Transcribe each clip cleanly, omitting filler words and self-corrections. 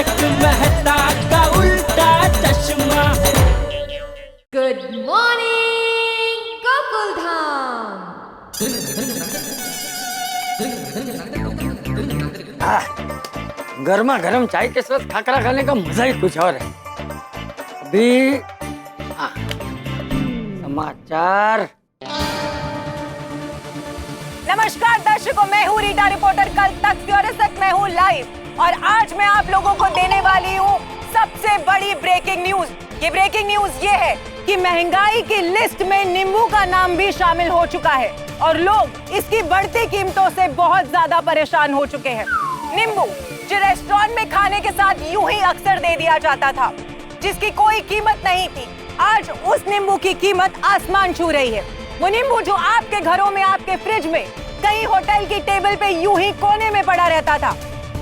तारक मेहता का उल्टा चश्मा। Good morning Gokuldham. गर्मा गर्म चाय के साथ खाकरा खाने का मजा ही कुछ और है। अभी समाचार। नमस्कार दर्शकों, मैं हूँ रीटा रिपोर्टर कल तक की, और इस वक्त मैं हूँ लाइव, और आज मैं आप लोगों को देने वाली हूँ सबसे बड़ी ब्रेकिंग न्यूज। ये ब्रेकिंग न्यूज ये है कि महंगाई की लिस्ट में नींबू का नाम भी शामिल हो चुका है और लोग इसकी बढ़ती कीमतों से बहुत ज्यादा परेशान हो चुके हैं। नींबू जो रेस्टोरेंट में खाने के साथ यूं ही अक्सर दे दिया जाता था, जिसकी कोई कीमत नहीं थी, आज उस नींबू की कीमत आसमान छू रही है। वो नींबू जो आपके घरों में, आपके फ्रिज में, कहीं होटल की टेबल पे यूं ही कोने में पड़ा रहता था,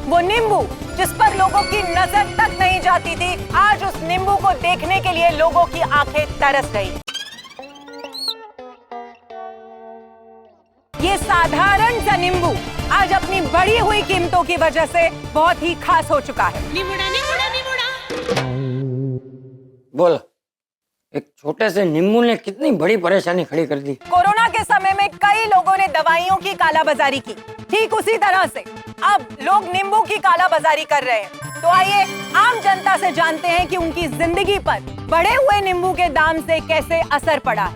वो नींबू जिस पर लोगों की नजर तक नहीं जाती थी, आज उस नींबू को देखने के लिए लोगों की आंखें तरस गई। ये साधारण सा नींबू आज अपनी बढ़ी हुई कीमतों की वजह से बहुत ही खास हो चुका है। बोलो, एक छोटे से नींबू ने कितनी बड़ी परेशानी खड़ी कर दी। कोरोना के समय में कई लोगों ने दवाइयों की कालाबाजारी की, ठीक उसी तरह से अब लोग नींबू की कालाबाजारी कर रहे हैं। तो आइए आम जनता से जानते हैं कि उनकी जिंदगी पर बढ़े हुए नींबू के दाम से कैसे असर पड़ा है।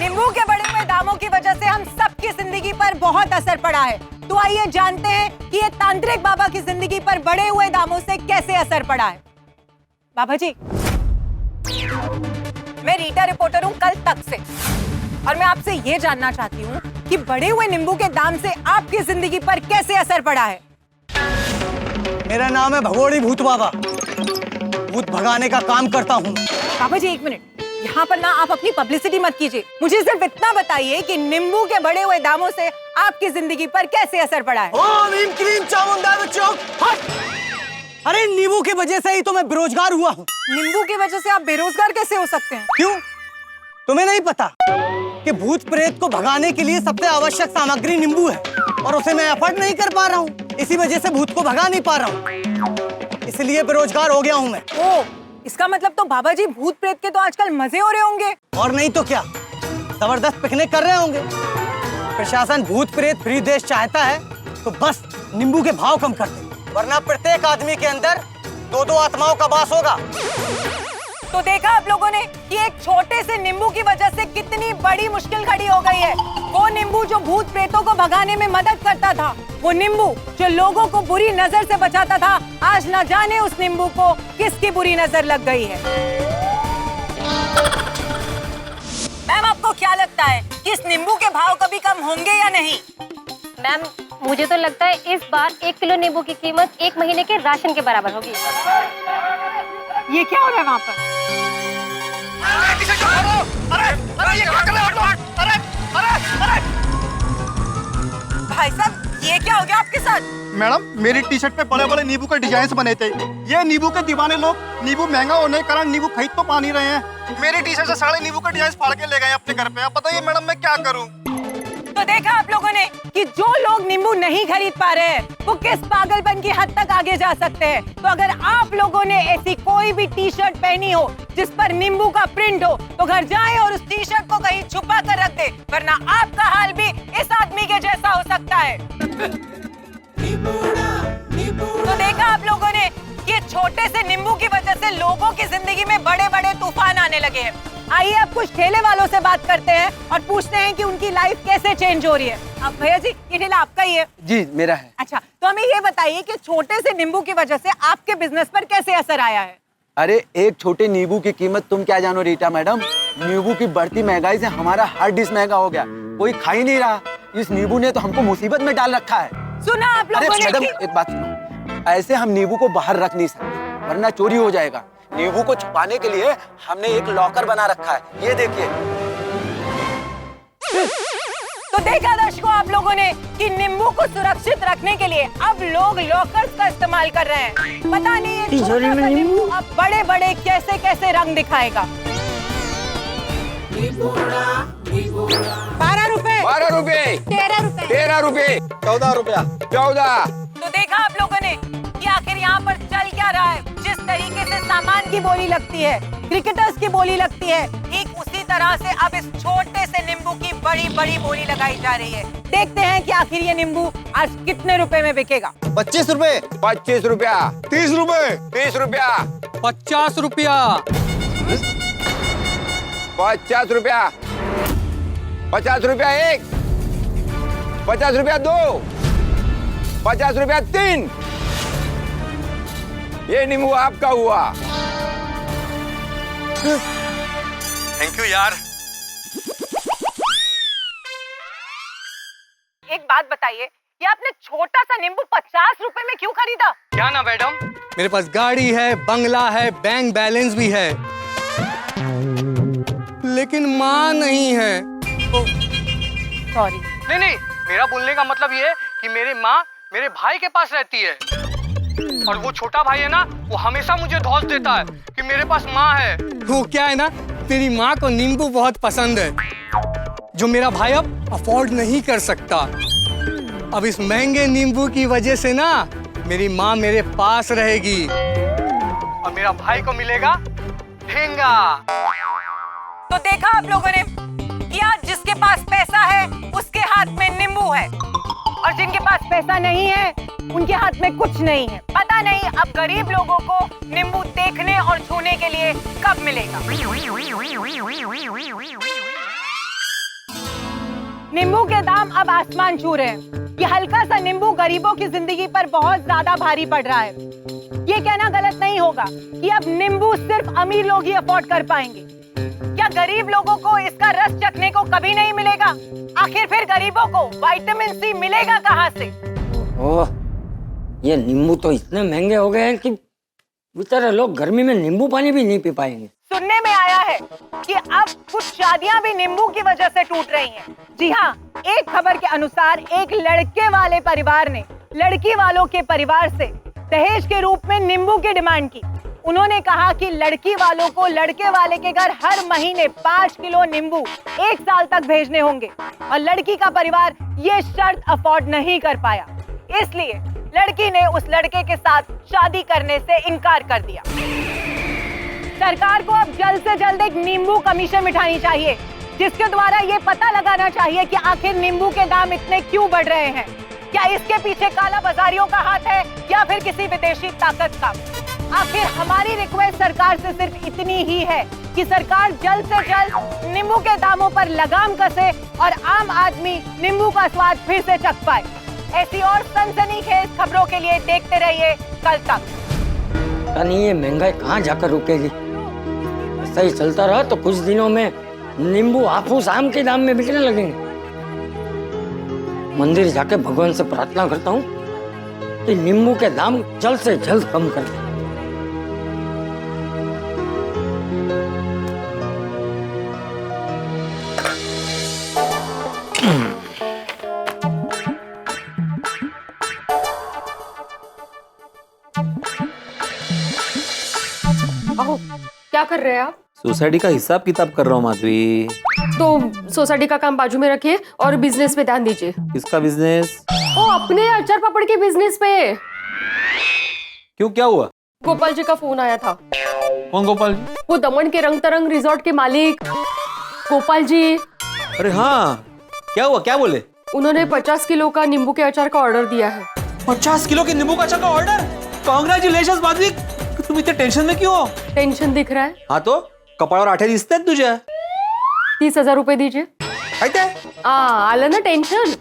नींबू के बढ़े हुए दामों की वजह से हम सबकी जिंदगी पर बहुत असर पड़ा है। तो आइए जानते हैं कि ये तांत्रिक बाबा की जिंदगी पर बढ़े हुए दामों से कैसे असर पड़ा है। बाबा जी, मैं रीटा रिपोर्टर हूँ कल तक से, और मैं आपसे ये जानना चाहती हूँ कि बढ़े हुए नींबू के दाम से आपकी जिंदगी पर कैसे असर पड़ा है। मेरा नाम है भगोड़ी भूत बाबा, भूत भगाने का काम करता हूँ। बाबा जी एक मिनट, यहाँ पर ना आप अपनी पब्लिसिटी मत कीजिए, मुझे सिर्फ इतना बताइए कि नींबू के बढ़े हुए दामों से आपकी जिंदगी पर कैसे असर पड़ा है। ओम ह्रीम क्लीम चामुंडा बच्चों, हट! अरे नींबू की वजह से ही तो मैं बेरोजगार हुआ हूँ। नींबू की वजह से आप बेरोजगार कैसे हो सकते हैं? क्यों? तुम्हें नहीं पता कि भूत प्रेत को भगाने के लिए सबसे आवश्यक सामग्री नींबू है, और उसे मैं अफोर्ड नहीं कर पा रहा हूँ, इसी वजह से भूत को भगा नहीं पा रहा हूँ, इसलिए बेरोजगार हो गया हूँ मैं। ओ, इसका मतलब तो बाबा जी भूत प्रेत के तो आजकल मजे हो रहे होंगे। और नहीं तो क्या, जबरदस्त पिकनिक कर रहे होंगे। प्रशासन भूत प्रेत फ्री देश चाहता है तो बस नींबू के भाव कम कर दे, वरना प्रत्येक आदमी के अंदर 2-2 आत्माओं का वास होगा। तो देखा आप लोगों ने कि एक छोटे से नींबू की वजह से कितनी बड़ी मुश्किल खड़ी हो गई है। वो नींबू जो भूत प्रेतों को भगाने में मदद करता था, वो नींबू जो लोगों को बुरी नजर से बचाता था, आज न जाने उस नींबू को किसकी बुरी नजर लग गई है। मैम, आपको क्या लगता है कि इस नींबू के भाव कभी कम होंगे या नहीं? मैम, मुझे तो लगता है इस बार 1 किलो नींबू की कीमत 1 महीने के राशन के बराबर होगी। ये क्या हो रहा है वहाँ पर? भाई साहब, ये क्या हो गया आपके साथ? मैडम, मेरी टी शर्ट पे बड़े बड़े नींबू के डिजाइन बने थे। ये नींबू के दीवाने लोग नींबू महंगा होने के कारण नींबू खरीद तो पा नहीं रहे हैं। मेरी टी शर्ट से सारे नींबू के डिजाइन फाड़ के ले गए अपने घर पे। अब बताइए मैडम, मैं क्या करूं? तो देखा आप लोगों ने कि जो लोग नींबू नहीं खरीद पा रहे हैं, वो किस पागलपन की हद तक आगे जा सकते हैं। तो अगर आप लोगों ने ऐसी कोई भी टी शर्ट पहनी हो जिस पर नींबू का प्रिंट हो, तो घर जाएं और उस टी शर्ट को कहीं छुपा कर रख दे, वरना आपका हाल भी इस आदमी के जैसा हो सकता है। तो देखा आप लोगों ने कि छोटे से नींबू की वजह से लोगों की जिंदगी में बड़े बड़े तूफान आने लगे हैं। आइए अब कुछ ठेले वालों से बात करते हैं और पूछते हैं कि उनकी लाइफ कैसे चेंज हो रही है। अब भैया जी, ये ठेला आपका ही है? जी मेरा है। अच्छा, तो हमें ये बताइए कि छोटे से नींबू की वजह से आपके बिजनेस पर कैसे असर आया है? अरे एक छोटे नींबू की कीमत तुम क्या जानो रीटा मैडम। नींबू की बढ़ती महंगाई से हमारा हर डिश महंगा हो गया, कोई खा ही नहीं रहा। इस नींबू ने तो हमको मुसीबत में डाल रखा है। सुना आप लोगों ने? मैडम एक बात सुनो, ऐसे हम नींबू को बाहर रख नहीं सकते, वरना चोरी हो जाएगा। नींबू को छुपाने के लिए हमने एक लॉकर बना रखा है, ये देखिए। तो देखा दर्शकों आप लोगों ने कि नींबू को सुरक्षित रखने के लिए अब लोग लॉकर्स का इस्तेमाल कर रहे हैं। पता नहीं ये छोटा सा नींबू अब बड़े बड़े कैसे कैसे रंग दिखाएगा। 12 रुपए, 12 रुपए, 13 रुपए, 13 रुपए, 14 रुपया, 14। तो देखा आप लोगों ने कि आखिर यहाँ पर चल क्या रहा की बोली लगती है, क्रिकेटर्स की बोली लगती है, ठीक उसी तरह से अब इस छोटे से नींबू की बड़ी बड़ी बोली लगाई जा रही है। देखते हैं कि आखिर ये नींबू आज कितने रुपए में बिकेगा। 25 रुपए, 25 रुपया, 30 रुपए, 30 रुपया, 50 रुपया, 50 रुपया, 50 रुपया एक, 50 रुपया दो, 50 रुपया तीन। ये नींबू आपका हुआ। थैंक यू यार। एक बात बताइए, ये आपने छोटा सा नींबू 50 रुपए में क्यों खरीदा? क्या ना मैडम? मेरे पास गाड़ी है, बंगला है, बैंक बैलेंस भी है, लेकिन माँ नहीं है। सॉरी। नहीं, मेरा बोलने का मतलब ये है कि मेरी माँ मेरे भाई के पास रहती है और वो छोटा भाई है ना, वो हमेशा मुझे धौंस देता है कि मेरे पास माँ है। वो क्या है ना, तेरी माँ को नींबू बहुत पसंद है, जो मेरा भाई अब अफोर्ड नहीं कर सकता। अब इस महंगे नींबू की वजह से ना मेरी माँ मेरे पास रहेगी और मेरा भाई को मिलेगा ठेंगा। तो देखा आप लोगों ने कि आज जिसके पास पैसा है उसके हाथ में नींबू है और जिनके पास पैसा नहीं है उनके हाथ में कुछ नहीं है। पता नहीं अब गरीब लोगों को नींबू देखने और छूने के लिए कब मिलेगा। नींबू के दाम अब आसमान छू रहे हैं। ये हल्का सा नींबू गरीबों की जिंदगी पर बहुत ज्यादा भारी पड़ रहा है। ये कहना गलत नहीं होगा कि अब नींबू सिर्फ अमीर लोग ही अफोर्ड कर पाएंगे। क्या गरीब लोगों को इसका रस चखने को कभी नहीं मिलेगा? आखिर फिर गरीबों को विटामिन सी मिलेगा कहाँ से? ओह, ये नींबू तो इतने महंगे हो गए हैं कि बेचारे लोग गर्मी में नींबू पानी भी नहीं पी पाएंगे। सुनने में आया है कि अब कुछ शादियां भी नींबू की वजह से टूट रही हैं। जी हाँ, एक खबर के अनुसार एक लड़के वाले परिवार ने लड़की वालों के परिवार से दहेज के रूप में नींबू की डिमांड की। उन्होंने कहा कि लड़की वालों को लड़के वाले के घर हर महीने 5 किलो नींबू 1 साल तक भेजने होंगे और लड़की का परिवार ये शर्त अफोर्ड नहीं कर पाया, इसलिए लड़की ने उस लड़के के साथ शादी करने से इनकार कर दिया। सरकार को अब जल्द से जल्द एक नींबू कमीशन बिठानी चाहिए, जिसके द्वारा ये पता लगाना चाहिए कि आखिर नींबू के दाम इतने क्यों बढ़ रहे हैं। क्या इसके पीछे काला बाजारियों का हाथ है या फिर किसी विदेशी ताकत का? आखिर हमारी रिक्वेस्ट सरकार से सिर्फ इतनी ही है कि सरकार जल्द से जल्द नींबू के दामों पर लगाम कसे और आम आदमी नींबू का स्वाद फिर से चख पाए। ऐसी और सनसनीखेज खबरों के लिए देखते रहिए कल तक। नहीं, ये महंगाई कहाँ जाकर रुकेगी? ऐसा ही चलता रहा तो कुछ दिनों में नींबू हाफूस आम के दाम में बिकने लगेंगे। मंदिर जाके भगवान से प्रार्थना करता हूँ कि नींबू के दाम जल्द से जल्द कम कर दे। क्या कर रहे हैं आप? सोसाइटी का हिसाब किताब कर रहा हूँ माधवी। तो सोसाइटी का काम बाजू में रखिए और बिजनेस पे ध्यान दीजिए। किसका बिजनेस? ओ, अपने अचार पापड़ के बिजनेस पे। क्यों, क्या हुआ? गोपाल जी का फोन आया था। कौन गोपाल जी? वो दमन के रंग तरंग रिजॉर्ट के मालिक गोपाल जी। अरे हाँ, क्या हुआ, क्या बोले? उन्होंने 50 किलो का नींबू के अचार का ऑर्डर दिया है। 50 किलो के नींबू का अचार का ऑर्डर? कांग्रेचुलेशंस माधवी। तुम इतने टेंशन में क्यों हो? टेंशन दिख रहा है? हाँ तो कपाळावर आठे दिसत आहेत तुझ्या। 30,000 रुपए दीजिए। आलं ना टेंशन,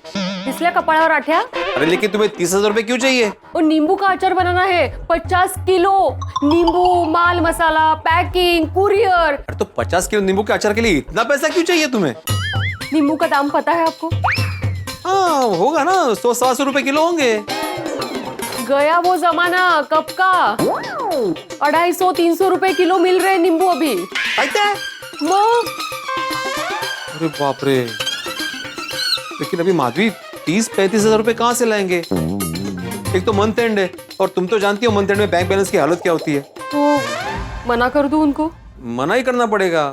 इसलिए कपाळावर आठ्या। अरे लेकिन तुम्हें 30,000 रुपए क्यों चाहिए? और नींबू का अचार बनाना है 50 किलो। नींबू, माल मसाला, पैकिंग, कुरियर। अरे तो 50 किलो नींबू के अचार के लिए इतना पैसा क्यों चाहिए तुम्हें? नींबू का दाम पता है आपको? हाँ होगा ना, 100-125 रुपए किलो होंगे। गया वो जमाना, कब का? 250-300 रुपए किलो मिल रहे नींबू अभी। अरे बाप रे, लेकिन अभी माधवी 30-35 हजार रुपए कहाँ से लाएंगे? एक तो मंथ एंड है और तुम तो जानती हो मंथ एंड में बैंक बैलेंस की हालत क्या होती है। तो मना कर दूं उनको? मना ही करना पड़ेगा।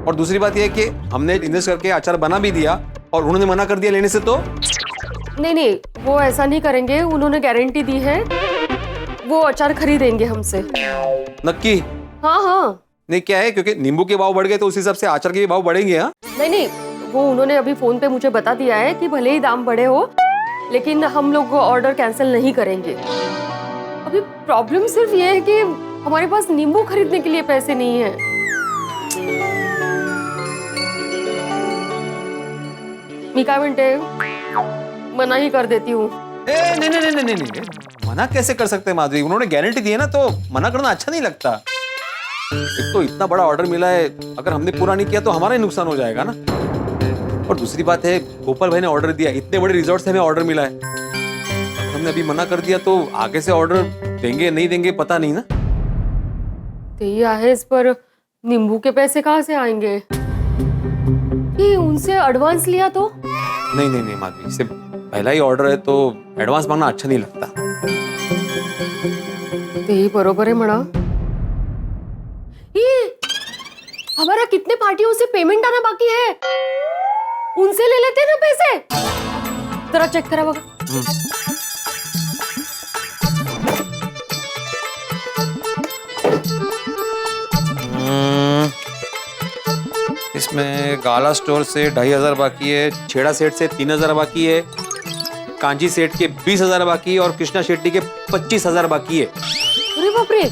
और दूसरी बात यह है कि हमने इन्वेस्ट करके अचार बना भी दिया और उन्होंने मना कर दिया लेने से, तो नहीं, वो ऐसा नहीं करेंगे। उन्होंने गारंटी दी है वो अचार खरीदेंगे हमसे। नक्की? हाँ हाँ। नहीं क्या है, क्योंकि नींबू के भाव बढ़ गए तो उस हिसाब से आचार के भी भाव बढ़ेंगे। हाँ नहीं नहीं, वो उन्होंने अभी फोन पे मुझे बता दिया है कि भले ही दाम बढ़े हो लेकिन हम लोग ऑर्डर कैंसिल नहीं करेंगे। अभी प्रॉब्लम सिर्फ ये है कि हमारे पास नींबू खरीदने के लिए पैसे नहीं है। मी काय म्हणते, मना ही कर देती हूँ। नहीं नहीं नहीं नहीं नहीं, मना कैसे कर सकते हैं माधुरी? उन्होंने गारंटी दी है ना, तो मना करना अच्छा नहीं लगता। एक तो इतना बड़ा ऑर्डर मिला है, अगर हमने पूरा नहीं किया तो हमारा ही नुकसान हो जाएगा ना। और दूसरी बात है, गोपाल भाई ने ऑर्डर दिया, इतने बड़े रिजॉर्ट से हमें ऑर्डर मिला है, हमने अभी मना कर दिया तो आगे से ऑर्डर देंगे नहीं देंगे पता नहीं ना। तो ये आहे, इस पर नींबू के पैसे कहाँ से आएंगे? कि उनसे एडवांस लिया तो? नहीं नहीं नहीं माधुरी, सिर्फ पहला ही ऑर्डर है तो एडवांस मांगना अच्छा नहीं लगता। ते बरोबर है म्हणा। ये हमारा कितने पार्टियों से पेमेंट आना बाकी है, उनसे ले लेते हैं ना पैसे। जरा चेक करा बघा। इसमें गाला स्टोर से 2500 बाकी है, छेड़ा सेठ से 3000 बाकी है, कांजी सेठ के 20,000 बाकी है और कृष्णा शेट्टी के 25,000 बाकी है। अरे बाप रे,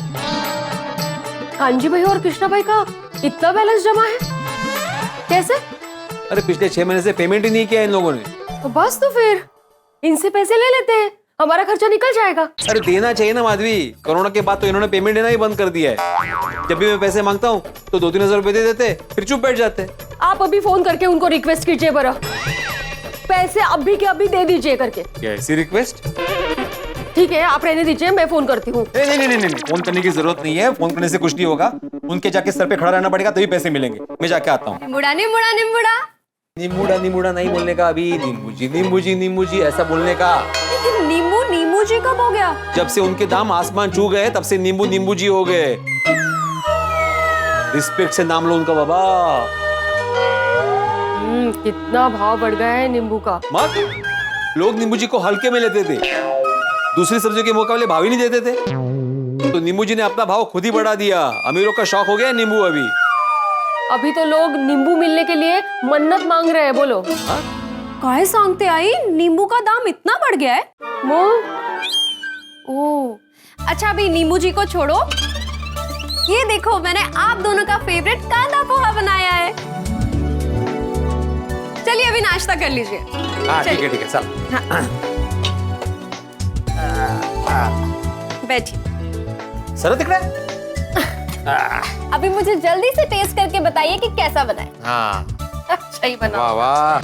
कांजी भाई और कृष्णा भाई का इतना बैलेंस जमा है कैसे? अरे पिछले 6 महीने से पेमेंट ही नहीं किया इन लोगों ने। तो बस, तो फिर इनसे पैसे ले लेते हैं, हमारा खर्चा निकल जाएगा। अरे देना चाहिए ना माधवी, कोरोना के बाद तो इन्होंने पेमेंट देना ही बंद कर दिया है। जब भी मैं पैसे मांगता हूँ तो 2-3 हजार रुपए दे देते, फिर चुप बैठ जाते। आप अभी फोन करके उनको रिक्वेस्ट कीजिए बरा, पैसे अभी के अभी दे दीजिए करके। कैसी रिक्वेस्ट? ठीक है, आप रहने दीजिए, मैं फोन करती हूँ। नहीं नहीं नहीं नहीं, फोन करने की जरूरत नहीं है, फोन करने से कुछ नहीं होगा, उनके जाके सर पे खड़ा रहना पड़ेगा तभी पैसे मिलेंगे। मैं जाके आता हूँ। निम्बुड़ा निम्बुड़ा निम्बुड़ा निम्बूड़ा निम्बूड़ा नहीं बोलने का अभी, नींबू जी ऐसा बोलने का। नींबू नींबू जी कब हो गया? जब से उनके दाम आसमान छू गए तब से नींबू जी हो गए। रिस्पेक्ट से नाम लो उनका बाबा। कितना भाव बढ़ गया है नींबू का। मत, लोग नींबू जी को हल्के में लेते थे, दूसरी सब्जियों के मुकाबले भाव ही नहीं देते थे, तो नींबू जी ने अपना भाव खुद ही बढ़ा दिया। अमीरों का शौक हो गया नींबू। अभी तो लोग नींबू मिलने के लिए मन्नत मांग रहे हैं। बोलो काहे सांगते आई, नींबू का दाम इतना बढ़ गया है? ओ अच्छा, अभी नींबू जी को छोड़ो, ये देखो मैंने आप दोनों का फेवरेट कांदा पोहा बनाया है। चलिए अभी नाश्ता कर लीजिए। ठीक है चल। बैठिए। सर दिख रहा है? अभी मुझे जल्दी से टेस्ट करके बताइए कि कैसा बना है। हाँ अच्छा ही बना। वाह वाह।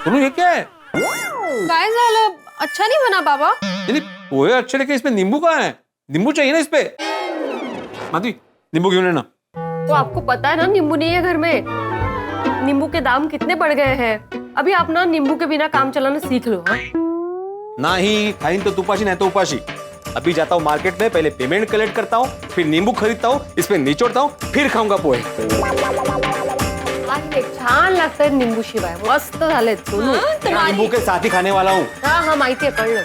सुनो ये क्या है? काय झालं, अच्छा नहीं बना बाबा? नहीं पोहे अच्छे, लेकिन इसमें नींबू कहाँ है? नींबू चाहिए ना इसपे। माधवी नींबू क्यों लेना? तो आपको पता है ना नींबू नहीं है घर में, नींबू के दाम कितने बढ़ गए हैं। अभी आप ना नींबू के बिना काम चलाना सीख लो। हाँ? नहीं खाइन तो तुपाशी नहीं तो उपाशी। अभी जाता हूँ मार्केट में, पहले पेमेंट कलेक्ट करता हूँ, फिर नींबू खरीदता हूँ, इसमें निचोड़ता हूँ, फिर खाऊंगा पोहे। छान लागतंय नींबू शिवाय, मस्त झालेत सोनू। नींबू के साथ ही खाने वाला हूँ। हाँ माहिती है, कळलं।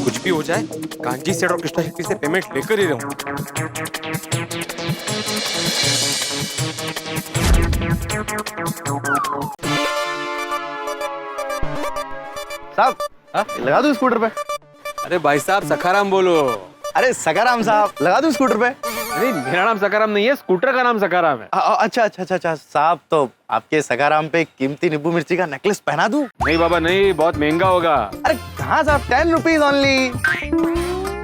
कुछ भी हो जाए, कांजी सेठ और कृष्णा शेट्टी से पेमेंट लेकर ही रहूं। साहब लगा दूं स्कूटर पे? अरे भाई साहब सखाराम बोलो। अरे सकाराम साहब लगा दूं स्कूटर पे? नहीं मेरा नाम सखाराम नहीं है, स्कूटर का नाम सखाराम है। अच्छा साहब, तो आपके सकाराम पे कीमती नींबू मिर्ची का नेकलेस पहना दूं? नहीं बाबा नहीं, बहुत महंगा होगा। अरे कहाँ साहब, 10 रुपीज ओनली।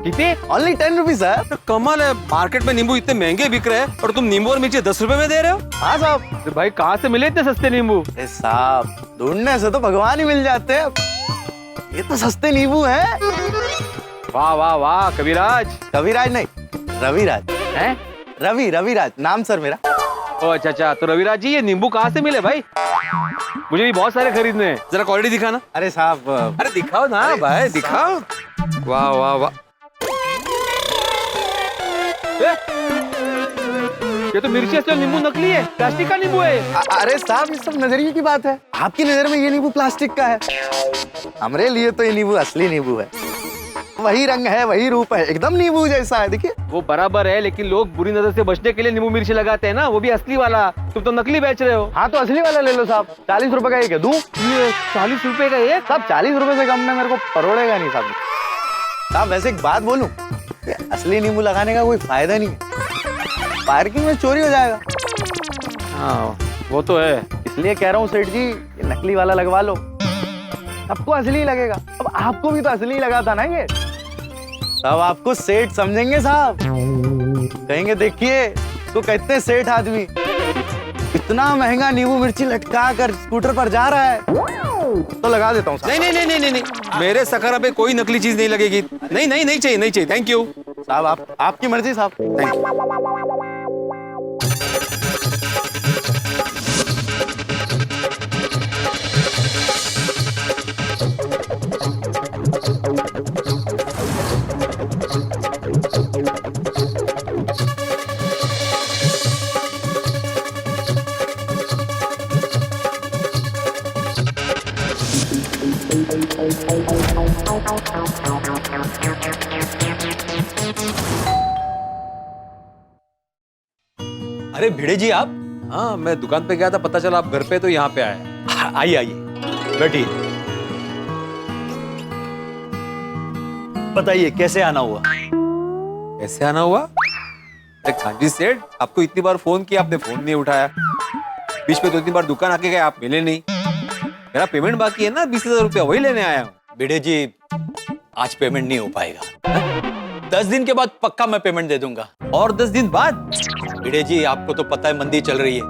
कितने? Only 10 rupees sir. कमाल है, मार्केट में नींबू इतने महंगे बिक रहे हैं और तुम नींबू और मिर्ची 10 रुपए में दे रहे हो? हाँ साहब। तो भाई कहाँ से मिले इतने सस्ते नींबू? अरे साहब ढूंढने से तो भगवान ही मिल जाते हैं, ये तो सस्ते नींबू हैं। वाह वाह वाह। कविराज? कविराज नहीं, रविराज है। रविराज नाम सर मेरा। ओ अच्छा, तो रविराज जी ये नींबू कहाँ से मिले भाई? मुझे भी बहुत सारे खरीदने हैं, जरा क्वालिटी दिखाना। अरे साहब, अरे दिखाओ ना भाई, दिखाओ। वाह वाह वाह। ये तो मिर्ची असली और नींबू नकली है, प्लास्टिक का नींबू है। अरे साहब, ये सब नजरिए की बात है। आपकी नजर में ये नींबू प्लास्टिक का है, हमारे लिए तो ये नींबू असली नींबू है। वही रंग है, वही रूप है, एकदम नींबू जैसा है। देखिए, वो बराबर है, लेकिन लोग बुरी नजर से बचने के लिए नींबू मिर्ची लगाते हैं ना, वो भी असली वाला। तुम तो नकली बेच रहे हो। हाँ तो असली वाला ले लो साहब, 40 रुपए का एक है। दूं? 40 रुपए का एक? साहब 40 रुपए से कम में मेरे को परोड़ेगा नहीं साहब। साहब वैसे एक बात बोलूं, असली नींबू लगाने का कोई फायदा नहीं है, पार्किंग में चोरी हो जाएगा। हाँ वो तो है, इसलिए कह रहा हूँ सेठ जी, ये नकली वाला लगवा लो, सबको असली लगेगा। अब आपको भी तो असली लगा था ना ये, तब आपको सेठ समझेंगे साहब, कहेंगे देखिए तो कहते हैं सेठ आदमी इतना महंगा नींबू मिर्ची लटका कर स्कूटर पर जा रहा है, तो लगा देता हूँ साहब। नहीं नहीं नहीं नहीं नहीं, मेरे सकरा पे कोई नकली चीज नहीं लगेगी। नहीं नहीं नहीं चाहिए, नहीं चाहिए, थैंक यू साहब। आपकी मर्जी साहब, थैंक यू। अरे भिड़े जी आप? हाँ मैं दुकान पे गया था, पता चला आप घर पे, तो यहाँ पे आए। आइए आइए, बैठिए। बताइए कैसे आना हुआ? कैसे आना हुआ? अरे खांजी सेठ, आपको इतनी बार फोन किया, आपने फोन नहीं उठाया। बीच में 2-3 बार दुकान आके गए, आप मिले नहीं। मेरा पेमेंट बाकी है ना 20,000 रुपया, वही लेने आया हूँ। भिड़े जी आज पेमेंट नहीं हो पाएगा, 10 दिन के बाद पक्का मैं पेमेंट दे दूंगा। और 10 दिन बाद? भिड़े जी आपको तो पता है मंदी चल रही है,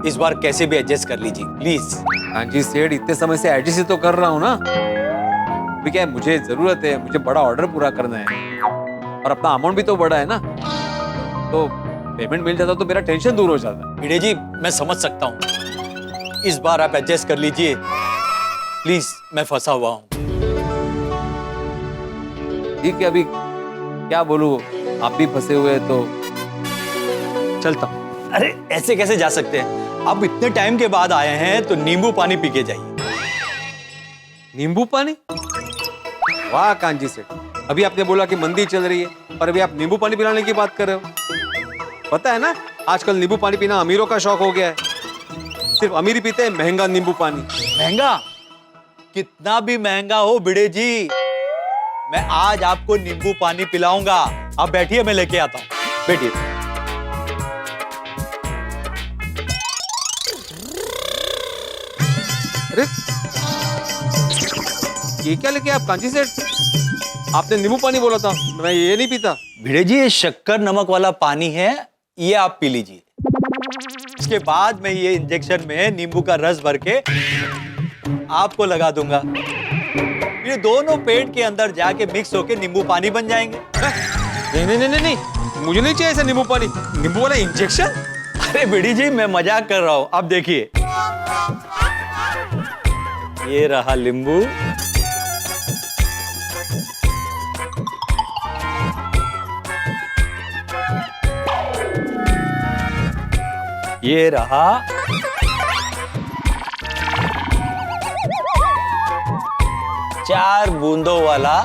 इस बार कैसे भी एडजस्ट कर लीजिए प्लीज। खांजी सेठ, इतने समय से एडजस्ट ही तो कर रहा हूँ ना। अभी क्या है, मुझे जरूरत है, मुझे बड़ा ऑर्डर पूरा करना है और अपना अमाउंट भी तो बड़ा है ना, तो पेमेंट मिल जाता तो मेरा टेंशन दूर हो जाता। भिड़े जी मैं समझ सकता हूँ, इस बार आप एडजस्ट कर लीजिए प्लीज, मैं फंसा हुआ हूँ। ठीक है, अभी क्या बोलूं, आप भी फंसे हुए तो चलता हूं। अरे ऐसे कैसे जा सकते हैं, आप इतने टाइम के बाद आए हैं तो नींबू पानी पी के जाइए। नींबू पानी? वाह कांजी सेठ, अभी आपने बोला कि मंदी चल रही है और अभी आप नींबू पानी पिलाने की बात कर रहे हो। पता है ना, आजकल नींबू पानी पीना अमीरों का शौक हो गया है, सिर्फ अमीर ही पीते हैं महंगा नींबू पानी। महंगा? कितना भी महंगा हो भिड़े जी, मैं आज आपको नींबू पानी पिलाऊंगा। आप बैठिए, मैं लेके आता हूं, बैठिए। अरे ये क्या लेके आप कांजी सेठ? आपने नींबू पानी बोला था, मैं ये नहीं पीता। भिड़े जी ये शक्कर नमक वाला पानी है, ये आप पी लीजिए। इसके बाद मैं ये इंजेक्शन में नींबू का रस भर के आपको लगा दूंगा, ये दोनों पेट के अंदर जाके मिक्स होके नींबू पानी बन जाएंगे। नहीं नहीं नहीं नहीं, मुझे नहीं चाहिए ऐसा नींबू पानी, नींबू वाला इंजेक्शन। अरे भिड़ी जी मैं मजाक कर रहा हूं, अब देखिए ये रहा नींबू, ये रहा चार बूंदों वाला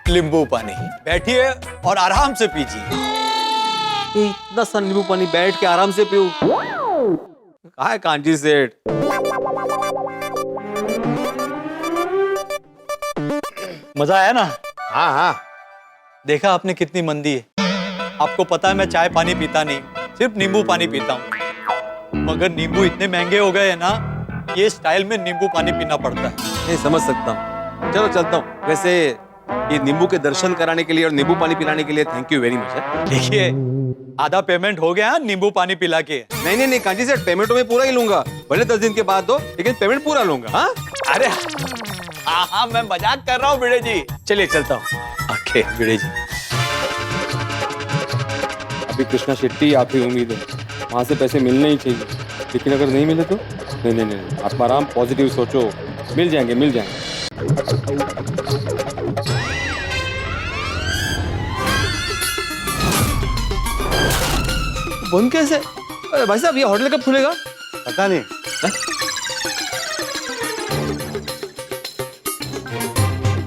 नींबू पानी। बैठिए और आराम से पीजिए। इतना सा नींबू पानी बैठ के आराम से पीऊं? कहाँ है कांजी सेठ? मजा आया ना? हाँ हाँ। देखा आपने कितनी मंदी है। आपको पता है मैं चाय पानी पीता नहीं, सिर्फ नींबू पानी पीता हूँ, मगर नींबू इतने महंगे हो गए हैं ना, ये स्टाइल में नींबू पानी पीना पड़ता है। नहीं समझ सकता हूँ, चलो चलता हूँ। वैसे ये नींबू के दर्शन कराने के लिए और नींबू पानी पिलाने के लिए थैंक यू वेरी मच। देखिए आधा पेमेंट हो गया नींबू पानी पिला के। नहीं नहीं नहीं कांजी सेठ, पेमेंट तो मैं पूरा ही लूंगा, भले 10 दिन के बाद दो, लेकिन पेमेंट पूरा लूंगा। हाँ अरे हाँ हाँ मैं मजाक कर रहा हूँ भिड़े जी। चलिए चलता हूँ। ओके भिड़े जी। अभी कृष्णा शेट्टी आप ही उम्मीद है, वहाँ से पैसे मिलने ही चाहिए, लेकिन अगर नहीं मिले तो नहीं नहीं नहीं, आप आराम पॉजिटिव सोचो, मिल जाएंगे मिल जाएंगे। बंद कैसे? अरे भाई साहब, ये होटल कब खुलेगा? पता नहीं।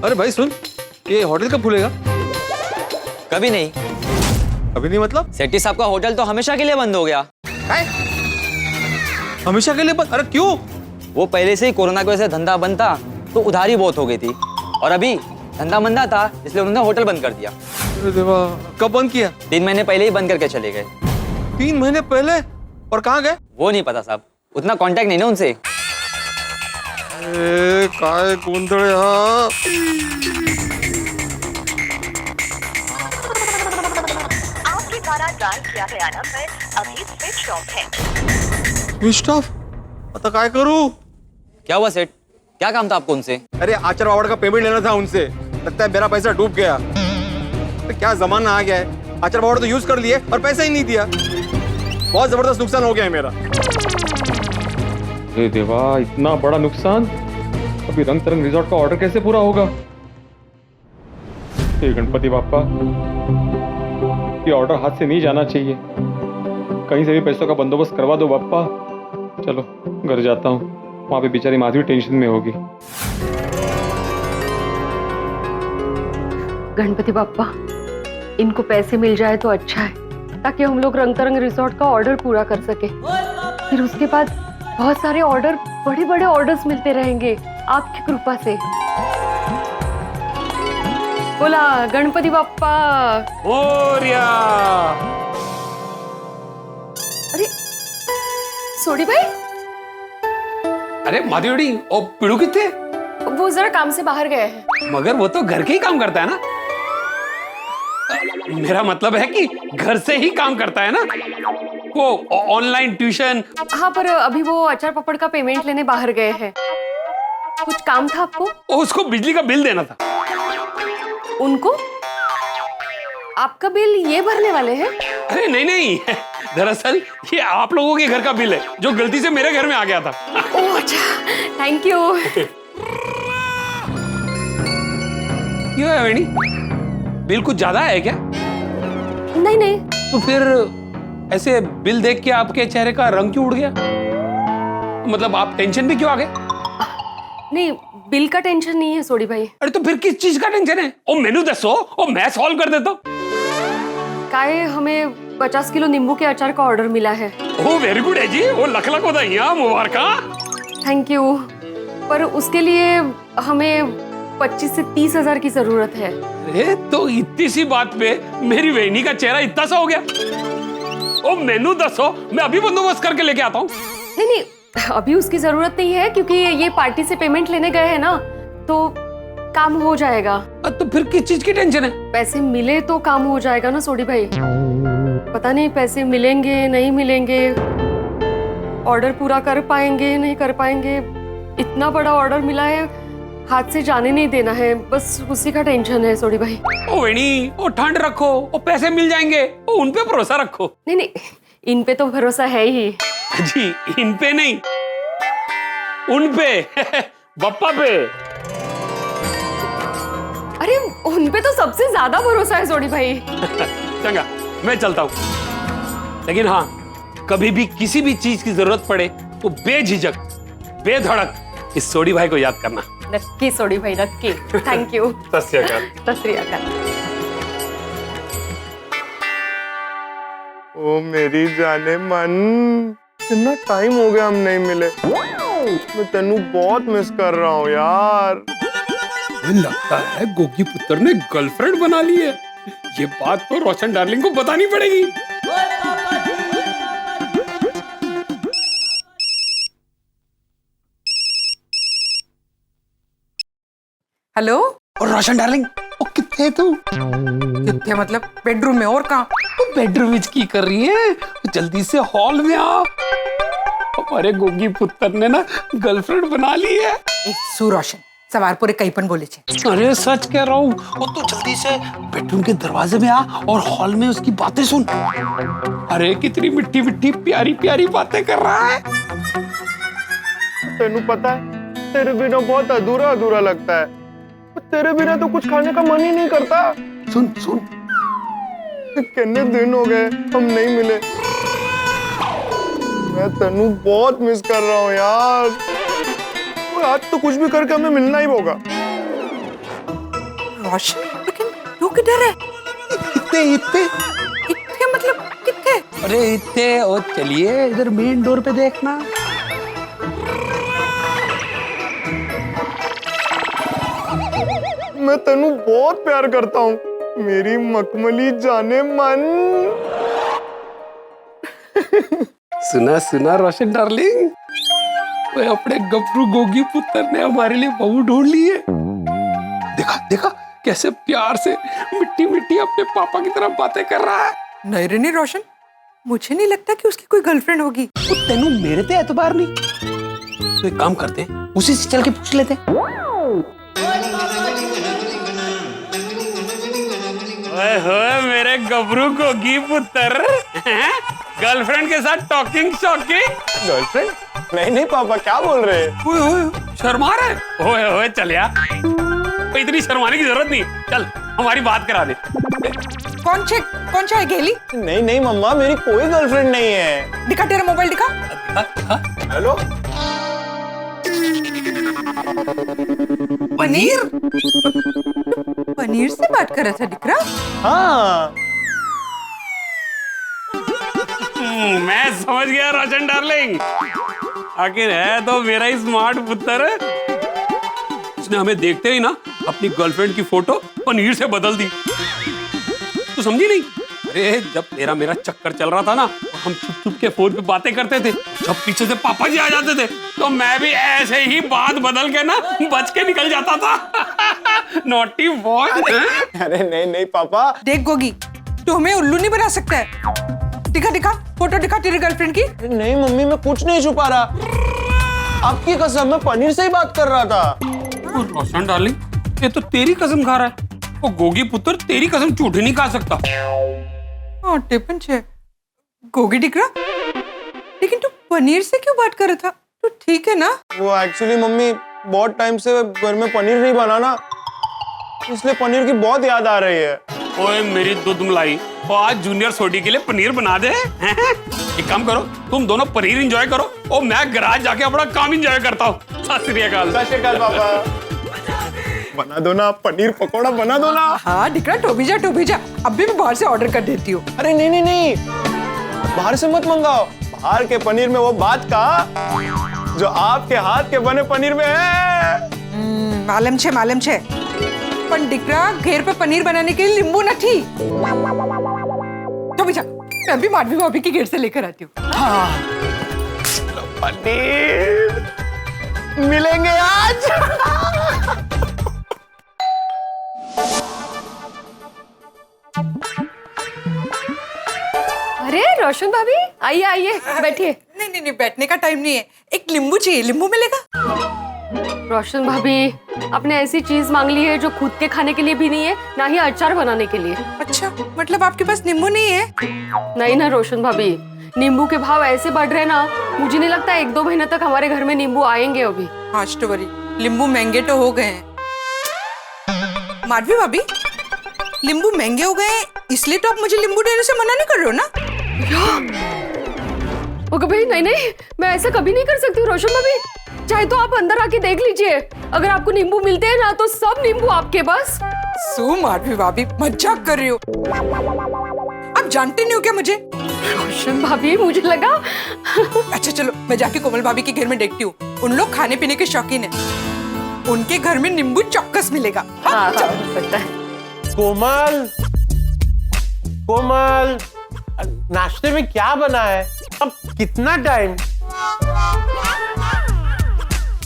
अरे भाई सुन, ये होटल कब खुलेगा? कभी नहीं। अभी नहीं मतलब? सेठी साहब का होटल तो हमेशा के लिए बंद हो गया। हमेशा के लिए बंद? अरे क्यों? वो पहले से ही कोरोना की वजह से धंधा बंद था, तो उधारी बहुत हो गई थी, और अभी धंधा मंदा था, इसलिए उन्होंने होटल बंद कर दिया। अरे देवा, कब बंद किया? 3 महीने पहले ही बंद करके चले गए। 3 महीने पहले? और कहाँ गए? वो नहीं पता साहब, उतना कांटेक्ट नहीं ना उनसे। काय गोंधळ हा। आपके द्वारा डायल किया गया नंबर अभी स्विच ऑफ है। Switch off? आता काय करू? क्या हुआ सेठ, क्या काम था आपको उनसे? अरे आचार वावड़ का पेमेंट लेना था उनसे। लगता है मेरा पैसा डूब गया। तो क्या जमाना आ गया है, आचार वावड़ तो यूज कर लिए और पैसा ही नहीं दिया। बहुत जबरदस्त नुकसान हो गया है मेरा। अरे देवा, इतना बड़ा नुकसान। अभी रंग तरंग रिजॉर्ट का ऑर्डर कैसे पूरा होगा? हे गणपति बाप्पा, ये ऑर्डर हाथ से नहीं जाना चाहिए। कहीं से भी पैसों का बंदोबस्त करवा दो बाप्पा। चलो घर जाता हूँ, वहां पे बेचारी माधवी टेंशन में होगी। गणपति बाप्पा, इनको पैसे मिल जाए तो अच्छा है, ताकि हम लोग रंग तरंग रिसोर्ट का ऑर्डर पूरा कर सके। फिर उसके बाद बहुत सारे ऑर्डर, बड़े बड़े ऑर्डर्स मिलते रहेंगे आपकी कृपा से। बोला गणपति बाप्पा मोरया। अरे सोडी भाई, अरे माधवी और पिड़ू कितने? वो जरा काम से बाहर गए हैं। मगर वो तो घर के ही काम करता है ना। मेरा मतलब है कि घर से ही काम करता है ना, वो ऑनलाइन ट्यूशन। हाँ, पर अभी वो अचार पापड़ का पेमेंट लेने बाहर गए हैं। कुछ काम था आपको? उसको बिजली का बिल देना था। उनको? आपका बिल ये भरने वाले हैं? अरे नहीं नहीं, दरअसल ये आप लोगों के घर का बिल है, जो गलती से मेरे घर में आ गया था। ओह अच्छा, थैंक यू। क्यों है वेणी, बिल कुछ ज्यादा है क्या? नहीं नहीं। तो फिर ऐसे बिल देख के आपके चेहरे का रंग क्यों उड़ गया? मतलब आप टेंशन भी क्यों आ गए? नहीं, बिल का टेंशन नहीं है सोडी भाई। अरे तो फिर किस चीज का टेंशन है? ओ मेनू दसो, ओ मैं सॉल्व कर देता हूँ। काहे हमें 50 किलो नींबू के अचार का ऑर्डर मिला है। ओ वेरी गुड है जी, ओ लख लख बधाइयां, मुबारक। थैंक यू, पर उसके लिए हमें 25 से 30 हजार की जरूरत है। अरे तो इतनी सी बात पे मेरी वेनी का चेहरा इतना सा हो गया? ओ मेनू दसो, मैं अभी बंदोबस्त करके लेके आता हूँ। नहीं नहीं, अभी उसकी जरूरत नहीं है, क्योंकि ये पार्टी से पेमेंट लेने गए हैं ना, तो काम हो जाएगा। तो फिर किस चीज की टेंशन है? पैसे मिले तो काम हो जाएगा ना सोडी भाई। पता नहीं पैसे मिलेंगे नहीं मिलेंगे, ऑर्डर पूरा कर पाएंगे नहीं कर पाएंगे। इतना बड़ा ऑर्डर मिला है, हाथ से जाने नहीं देना है, बस उसी का टेंशन है सोडी भाई। ओ वेणी, ओ ठंड रखो, ओ पैसे मिल जाएंगे, ओ उन पे भरोसा रखो। नहीं नहीं, इन पे तो भरोसा है ही जी। इन पे नहीं, उन पे बप्पा पे। अरे उन पे तो सबसे ज्यादा भरोसा है सोडी भाई। चंगा, मैं चलता हूँ। लेकिन हाँ, कभी भी किसी भी चीज की जरूरत पड़े तो बेझिझक बेधड़क इस सोडी भाई को याद करना। नक्की सोडी भाई, नक्की। Thank you. सत श्री अकाल। सत श्री अकाल। ओ मेरी जाने मन, इतना टाइम हो गया हम नहीं मिले। मैं तेनू बहुत मिस कर रहा हूँ यार। लगता है गोगी पुत्र ने गर्लफ्रेंड बना ली है। ये बात तो रोशन डार्लिंग को बतानी पड़ेगी। हेलो। और रोशन डार्लिंग, ओ कितने तू? कितने मतलब बेडरूम में, और कहाँ? बेडरूम में की कर रही है? जल्दी से हॉल में आ। हमारे गोगी पुत्र ने ना गर्लफ्रेंड बना ली है। सु रोशन, सवार पूरे कहीं पण बोले छे। अरे सच कह रहा हूँ। और तू जल्दी से बेडरूम के दरवाजे में आ और हॉल में उसकी बातें सुन। अरे कितनी मिट्टी मिट्टी प्यारी प्यारी बातें कर रहा है। तेनू पता है, तेरे बिना बहुत अधूरा अधूरा लगता है। तेरे बिना तो कुछ खाने का मन ही नहीं करता। सुन सुन, कितने दिन हो गए हम नहीं मिले। मैं तनु बहुत मिस कर रहा हूँ यार। और आज तो कुछ भी करके हमें मिलना ही होगा। रोशन, लेकिन तू किधर है? इतने इतने इतने मतलब कितने? अरे इतने, और चलिए इधर मेन डोर पे देखना। मैं तनु बहुत प्यार करता हूँ, मेरी मखमली जाने मन। सुना सुना रोशन डार्लिंग, वो अपने गबरू गोगी पुत्र ने हमारे लिए बहू ढूंढ ली है। देखा देखा कैसे प्यार से मिट्टी मिट्टी अपने पापा की तरफ बातें कर रहा है। नहीं रे नहीं रोशन, मुझे नहीं लगता कि उसकी कोई गर्लफ्रेंड होगी। वो तेनू मेरे पे एतबार नहीं, तो एक काम करते हैं, उसी से चल के पूछ लेते हैं। ओए होए मेरे गबरू गोगी पुत्र, गर्लफ्रेंड के साथ टॉकिंग शॉकिंग। गर्लफ्रेंड? नहीं नहीं पापा, क्या बोल रहे हैं? ओए होए शर्मा रहे। ओए होए चल यार, इतनी शर्माने की जरूरत नहीं, चल हमारी बात करा दे। कौन सा है गेली? नहीं नहीं मम्मा, मेरी कोई गर्लफ्रेंड नहीं है। दिखा तेरा मोबाइल, दिखा। हेलो पनीर? पनीर से बात कर रहा था दिख रहा? हाँ मैं समझ गया रोशन डार्लिंग, आखिर है तो मेरा ही स्मार्ट पुत्र। उसने हमें देखते ही ना अपनी गर्लफ्रेंड की फोटो पनीर से बदल दी। तू समझी नहीं? अरे जब तेरा मेरा चक्कर चल रहा था ना, हम चुप चुप के फोन पे बातें करते थे, जब पीछे से पापा जी आ जाते थे तो मैं भी ऐसे ही बात बदल के ना बच के निकल जाता था। Naughty boy. अरे नहीं नहीं पापा। देख गोगी, तू हमें उल्लू नहीं बना सकता है। दिखा दिखा फोटो, दिखा तेरी गर्लफ्रेंड की। नहीं मम्मी, मैं कुछ नहीं छुपा रहा, आपकी कसम, मैं पनीर से ही बात कर रहा था। रोशन डार्लिंग, ये तो तेरी कसम खा रहा है, वो गोगी पुत्र तेरी कसम झूठ नहीं खा सकता। गोगी दिख रहा, लेकिन तू पनीर से क्यों बात कर रहा था? तू ठीक है ना? वो एक्चुअली मम्मी, बहुत टाइम से घर में पनीर नहीं बना ना, इसलिए पनीर की बहुत याद आ रही है। ओए मेरी दूध मलाई, तो आज जूनियर सोडी के लिए पनीर बना दे। एक काम करो, तुम दोनों पनीर एंजॉय करो और मैं गैराज जाके अपना काम एंजॉय करता हूँ। सत श्री अकाल। सत श्री अकाल पापा। बना दो ना पनीर पकोड़ा, बना दो ना। हाँ दिख रहा, टोबी जा। अभी मैं बाहर से ऑर्डर कर देती हूँ। अरे नहीं नहीं नहीं, बाहर से मत मंगाओ। बाहर के पनीर में वो बात का जो आपके हाथ के बने पनीर में है। मालूम छे। पण दिख रहा, घेर पे पनीर बनाने के लिए नींबू नहीं। टोबी जा, मैं भी माधवी भाभी की घेर से लेकर आती हूँ। हाँ पनीर मिलेंगे आज। अरे रोशन भाभी, आइए आइए बैठिए। नहीं, बैठने का टाइम नहीं है। एक नींबू चाहिए, नींबू मिलेगा? रोशन भाभी, आपने ऐसी चीज मांग ली है जो खुद के खाने के लिए भी नहीं है, ना ही अचार बनाने के लिए। अच्छा, मतलब आपके पास नींबू नहीं है? नहीं ना रोशन भाभी, नींबू के भाव ऐसे बढ़ रहे ना, मुझे नहीं लगता 1-2 महीने तक हमारे घर में नींबू आएंगे अभी। हाँ स्टोरी, नींबू महंगे तो हो गए हैं। माधवी भाभी, नींबू महंगे हो गए इसलिए तो आप मुझे नींबू देने से मना नहीं कर रहे हो ना? भाई नहीं, मैं ऐसा कभी नहीं कर सकती रोशन भाभी। चाहे तो आप अंदर आके देख लीजिए, अगर आपको नींबू मिलते हैं ना तो सब नींबू आपके पास। सो माधवी भाभी, मजाक कर रही हो? आप जानते नहीं हो क्या मुझे? रोशन भाभी, मुझे लगा। अच्छा चलो, मैं जाके कोमल भाभी के घर में देखती हूँ। उन लोग खाने पीने के शौकीन है, उनके घर में नींबू चौक्कस मिलेगा। हाँ, सकता है। कोमल, नाश्ते में क्या बना है? अब कितना टाइम?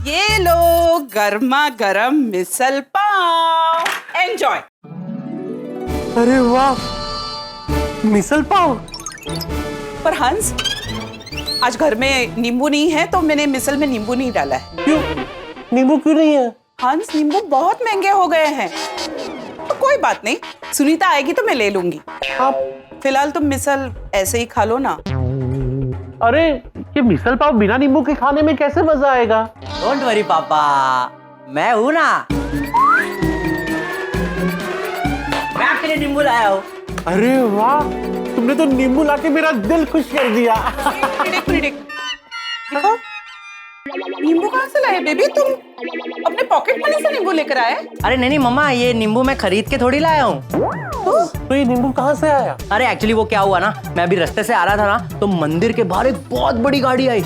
ये लो गर्मा गर्म मिसल पाव, एंजॉय। अरे वाह, मिसल पाव। पर हंस, आज घर में नींबू नहीं है तो मैंने मिसल में नींबू नहीं डाला है। क्यों? नींबू क्यों नहीं है? हंस, नींबू बहुत महंगे हो गए हैं। तो कोई बात नहीं, सुनीता आएगी तो मैं ले लूंगी। फिलहाल तुम मिसल ऐसे ही खा लो ना। अरे ये मिसल पाव बिना नींबू के खाने में कैसे मजा आएगा? डोंट वरी पापा, मैं हूं ना। मैं आपके लिए नींबू लाया हूँ। अरे वाह, तुमने तो नींबू लाके मेरा दिल खुश कर दिया। दिखाओ। नींबू कहाँ से लाए बेबी? तुम अपने पॉकेट मनी से नींबू लेकर आए? अरे नहीं मम्मा, ये नींबू मैं खरीद के थोड़ी लाया हूँ। तो ये नींबू कहाँ से आया? अरे एक्चुअली वो क्या हुआ ना, मैं अभी रास्ते से आ रहा था ना, तो मंदिर के बाहर एक बहुत बड़ी गाड़ी आई।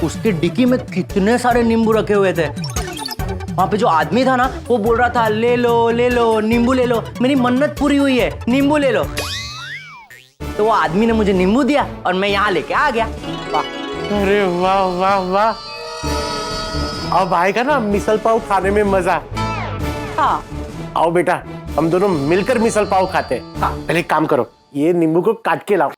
उसके डिक्की में कितने सारे नींबू रखे हुए थे। वहाँ पे जो आदमी था ना, वो बोल रहा था ले लो नींबू ले लो, मेरी मन्नत पूरी हुई है, नींबू ले लो। तो वो आदमी ने मुझे नींबू दिया और मैं यहाँ लेके आ गया। अरे वाह वाह वाह, अब आएगा ना मिसल पाव खाने में मजा। हाँ आओ बेटा, हम दोनों मिलकर मिसल पाव खाते हैं। हाँ, पहले एक काम करो, ये नींबू को काट के लाओ।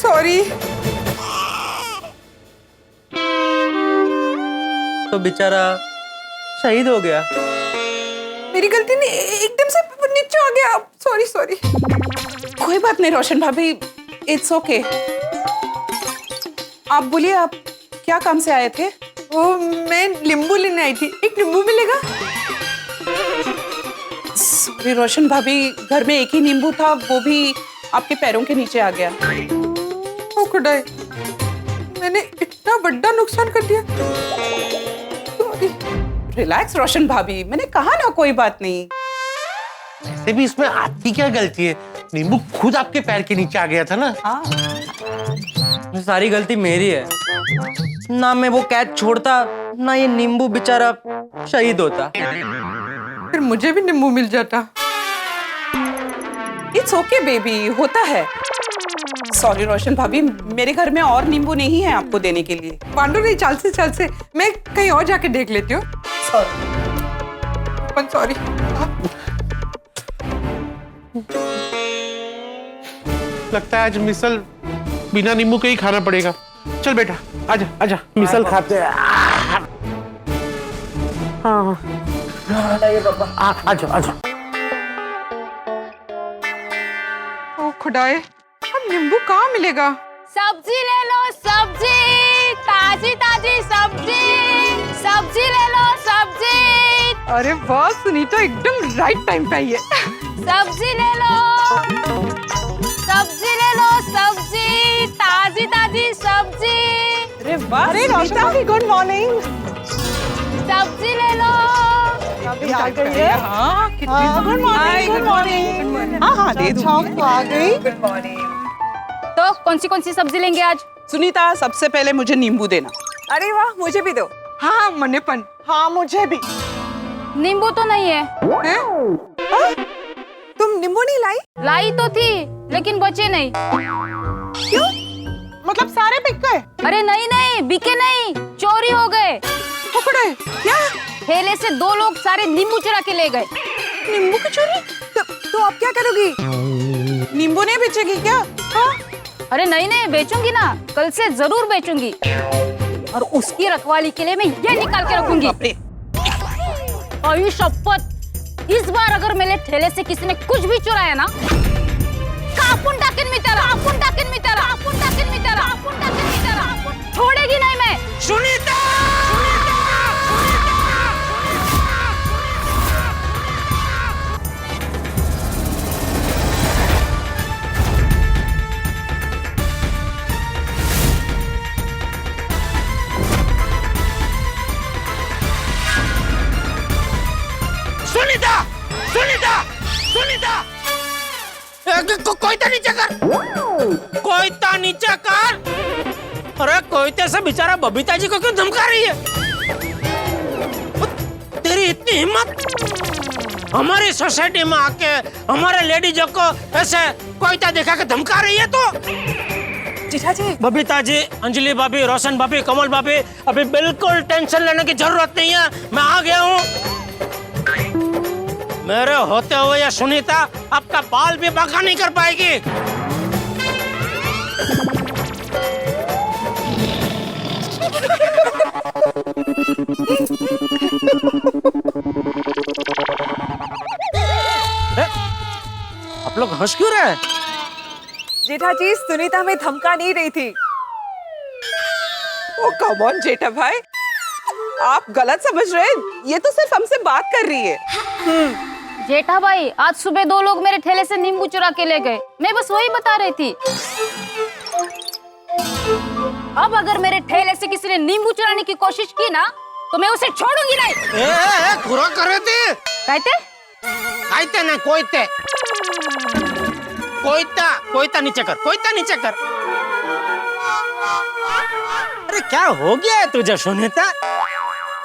सॉरी। तो बेचारा शहीद हो गया। मेरी गलती नहीं, एकदम से नीचे आ गया। Sorry sorry. कोई बात नहीं रोशन भाभी, इट्स ओके। आप बोलिए, आप क्या काम से आए थे? वो मैं नींबू लेने आई थी, एक नींबू मिलेगा? सॉरी रोशन भाभी, घर में एक ही नींबू था, वो भी आपके पैरों के नीचे आ गया। ओ खुदाई, मैंने इतना बड़ा नुकसान कर दिया। रिलैक्स रोशन भाभी, मैंने कहा ना कोई बात नहीं। वैसे भी इसमें आपकी क्या गलती है? नींबू खुद आपके पैर के नीचे आ गया था ना। सारी गलती मेरी है ना, मैं वो कैद छोड़ता ना, ये नींबू बेचारा शहीद होता। फिर मुझे भी नींबू मिल जाता। इट्स ओके बेबी, होता है। सॉरी रोशन भाभी, मेरे घर में और नींबू नहीं है आपको देने के लिए। पांडु नहीं, चल से मैं कहीं और जाके देख लेती हूँ। सॉरी। लगता है आज मिसल बिना नींबू के ही खाना पड़ेगा। चल बेटा, आजा आजा, मिसल खाते हैं। हाँ आजा आजा। ओ खुदाए, अब नींबू कहाँ मिलेगा? सब्जी ले लो, सब्जी ताजी ताजी सब्जी, सब्जी ले लो सब्जी। अरे वाह सुनीता, एकदम राइट टाइम पे आई है। सब्जी ले लो, सब्जी ले लो सब्जी, ताजी ताजी सब्जी। अरे वाह, अरे रोशन भाभी गुड मॉर्निंग। सब्जी ले लो। आ गई है। हाँ, गुड मॉर्निंग। हाँ दे दूँ। आ गई। Good morning. तो कौन सी सब्जी लेंगे आज? सुनीता, सबसे पहले मुझे नींबू देना। अरे वाह, मुझे भी दो। हाँ मनेपन। हाँ मुझे भी। नींबू तो नहीं है। तुम नींबू नहीं लाई? लाई तो थी, लेकिन बचे नहीं। क्यों? मतलब सारे बिक गए? अरे नहीं, बिके नहीं, चोरी हो गए। पकड़े? क्या? ठेले से 2 लोग सारे नींबू चुरा के ले गए। नींबू की चोरी? तो अब क्या करोगी? नींबू नहीं बेचेगी क्या? हाँ? अरे नहीं, बेचूंगी ना, कल से जरूर बेचूंगी। और उसकी रखवाली के लिए मैं ये निकाल के रखूंगी। अरे शपथ, इस बार अगर मेरे ठेले से किसी ने कुछ भी चुराया ना, कापून टाकेन मी त्याला, छोड़ेगी नहीं मैं। सुनीता! कोयता नीचे कर। अरे कोयते से बेचारा बबीता जी को क्यों धमका रही है? तेरी इतनी हिम्मत, हमारी सोसाइटी में आके हमारे लेडीजों को ऐसे कोयता दिखा के धमका रही है? तो जीजा जी, बबीता जी, अंजलि भाभी, रोशन भाभी, कमल भाभी, अभी बिल्कुल टेंशन लेने की जरूरत नहीं है, मैं आ गया हूँ। मेरे होते हुए ये सुनीता आपका बाल भी बांका नहीं कर पाएगी। आप लोग हंस क्यों रहे हैं? जेठा जी, सुनीता हमें धमका नहीं रही थी। ओ कम ऑन जेठा भाई, आप गलत समझ रहे हैं। ये तो सिर्फ हमसे बात कर रही है। जेठा भाई, आज सुबह 2 लोग मेरे ठेले से नींबू चुरा के ले गए। मैं बस वही बता रही थी। अब अगर मेरे ठेले से किसी ने नींबू चुराने की कोशिश की ना, तो मैं उसे छोड़ूंगी नहीं। खुरा कर रहे थे। कहते ना कोईता नीचे कर। अरे क्या हो गया है तुझे सुनीता?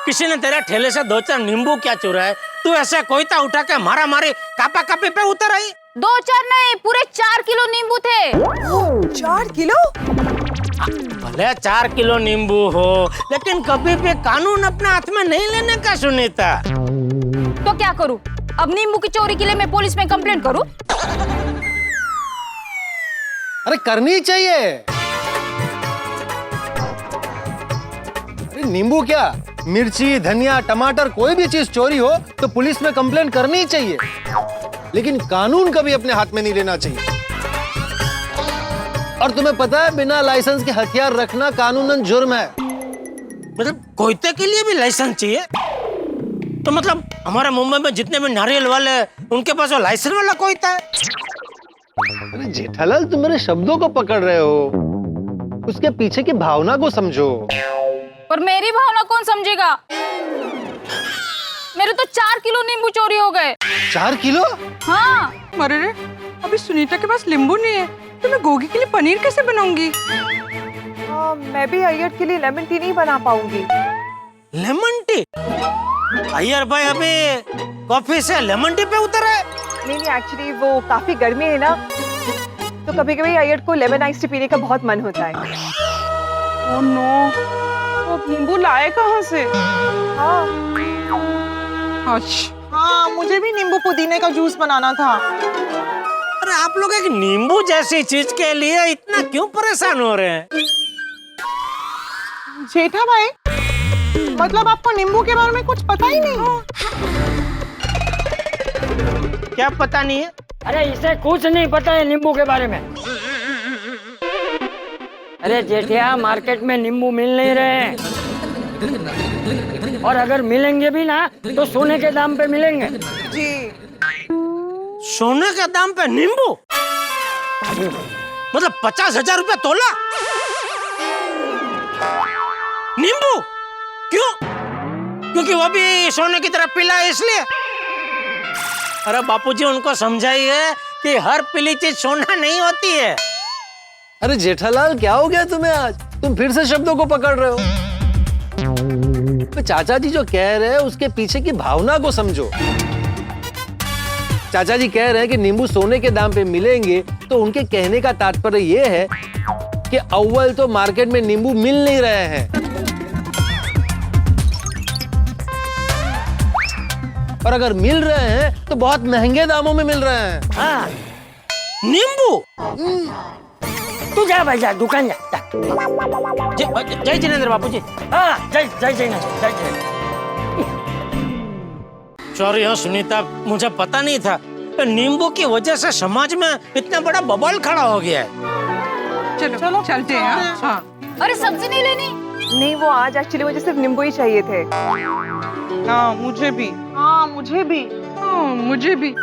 किसी ने तेरे ठेले से 2-4 नींबू क्या चुराए? तू ऐसे कोईता उठा के मारा मारी कापा कापी पे उतर आई। 2-4 नहीं, पूरे 4 किलो नींबू थे। 4 किलो? भले 4 किलो नींबू हो, लेकिन कभी भी कानून अपने हाथ में नहीं लेने का सुनीता। तो क्या करूं? अब नींबू की चोरी के लिए मैं पुलिस में कंप्लेंट करूं? अरे करनी चाहिए। अरे नींबू क्या, मिर्ची, धनिया, टमाटर, कोई भी चीज चोरी हो तो पुलिस में कंप्लेंट करनी ही चाहिए, लेकिन कानून कभी अपने हाथ में नहीं लेना चाहिए। और तुम्हें पता है, बिना लाइसेंस के हथियार रखना कानूनन जुर्म है। मतलब कोयते के लिए भी लाइसेंस चाहिए? तो मतलब हमारे मुंबई में जितने भी नारियल वाले हैं, उनके पास वो लाइसेंस वाला कोयता है? अरे जेठालाल, तुम मेरे शब्दों को पकड़ रहे हो, उसके पीछे की भावना को समझो। पर मेरी भावना कौन समझेगा? मेरे तो 4 किलो नींबू चोरी हो गए। 4 किलो? हाँ। अरे रे, अभी सुनीता के पास नींबू नहीं है, तो मैं गोगी के लिए पनीर कैसे बनाऊंगी? मैं भी अय्यर के लिए लेमन टी नहीं बना पाऊंगी। Lemon tea? अय्यर भाई अभी कॉफी से लेमन टी पे उतर है? नहीं, एक्चुअली वो काफी गर्मी है ना, तो कभी कभी अय्यर को लेमन आइस टी पीने का बहुत मन होता है। ओह नो, तो नींबू लाए कहाँ से? हाँ, मुझे भी नींबू पुदीने का जूस बनाना था। अरे आप लोग एक नींबू जैसी चीज के लिए इतना क्यों परेशान हो रहे हैं? जेठा भाई, मतलब आपको नींबू के बारे में कुछ पता ही नहीं? क्या पता नहीं है? अरे इसे कुछ नहीं पता है नींबू के बारे में। अरे जेठिया, मार्केट में नींबू मिल नहीं रहे हैं, और अगर मिलेंगे भी ना तो सोने के दाम पे मिलेंगे। जी। सोने के दाम पे नींबू? मतलब 50,000 रुपए तोला नींबू? क्यों? क्योंकि वो भी सोने की तरह पीला है इसलिए? अरे बापूजी, उनको समझाइए कि हर पीली चीज सोना नहीं होती है। अरे जेठालाल, क्या हो गया तुम्हें आज? तुम फिर से शब्दों को पकड़ रहे हो। तो चाचा जी जो कह रहे हैं उसके पीछे की भावना को समझो। चाचा जी कह रहे हैं कि नींबू सोने के दाम पे मिलेंगे, तो उनके कहने का तात्पर्य ये है कि अव्वल तो मार्केट में नींबू मिल नहीं रहे हैं, और अगर मिल रहे हैं तो बहुत महंगे दामों में मिल रहे हैं। हाँ, नींबू? तू जा भाई, जा दुकान जा। जय जिनेंद्र बापूजी। हाँ, जय जिनेंद्र, जय जिनेंद्र। सॉरी हाँ सुनीता, मुझे पता नहीं था, नींबू की वजह से समाज में इतना बड़ा बवाल खड़ा हो गया है। चलो चलते हैं। हाँ। अरे सब्जी नहीं लेनी? नहीं, वो आज एक्चुअली मुझे सिर्फ नींबू ही चाहिए थे। हाँ, मुझे भी। मुझे भी।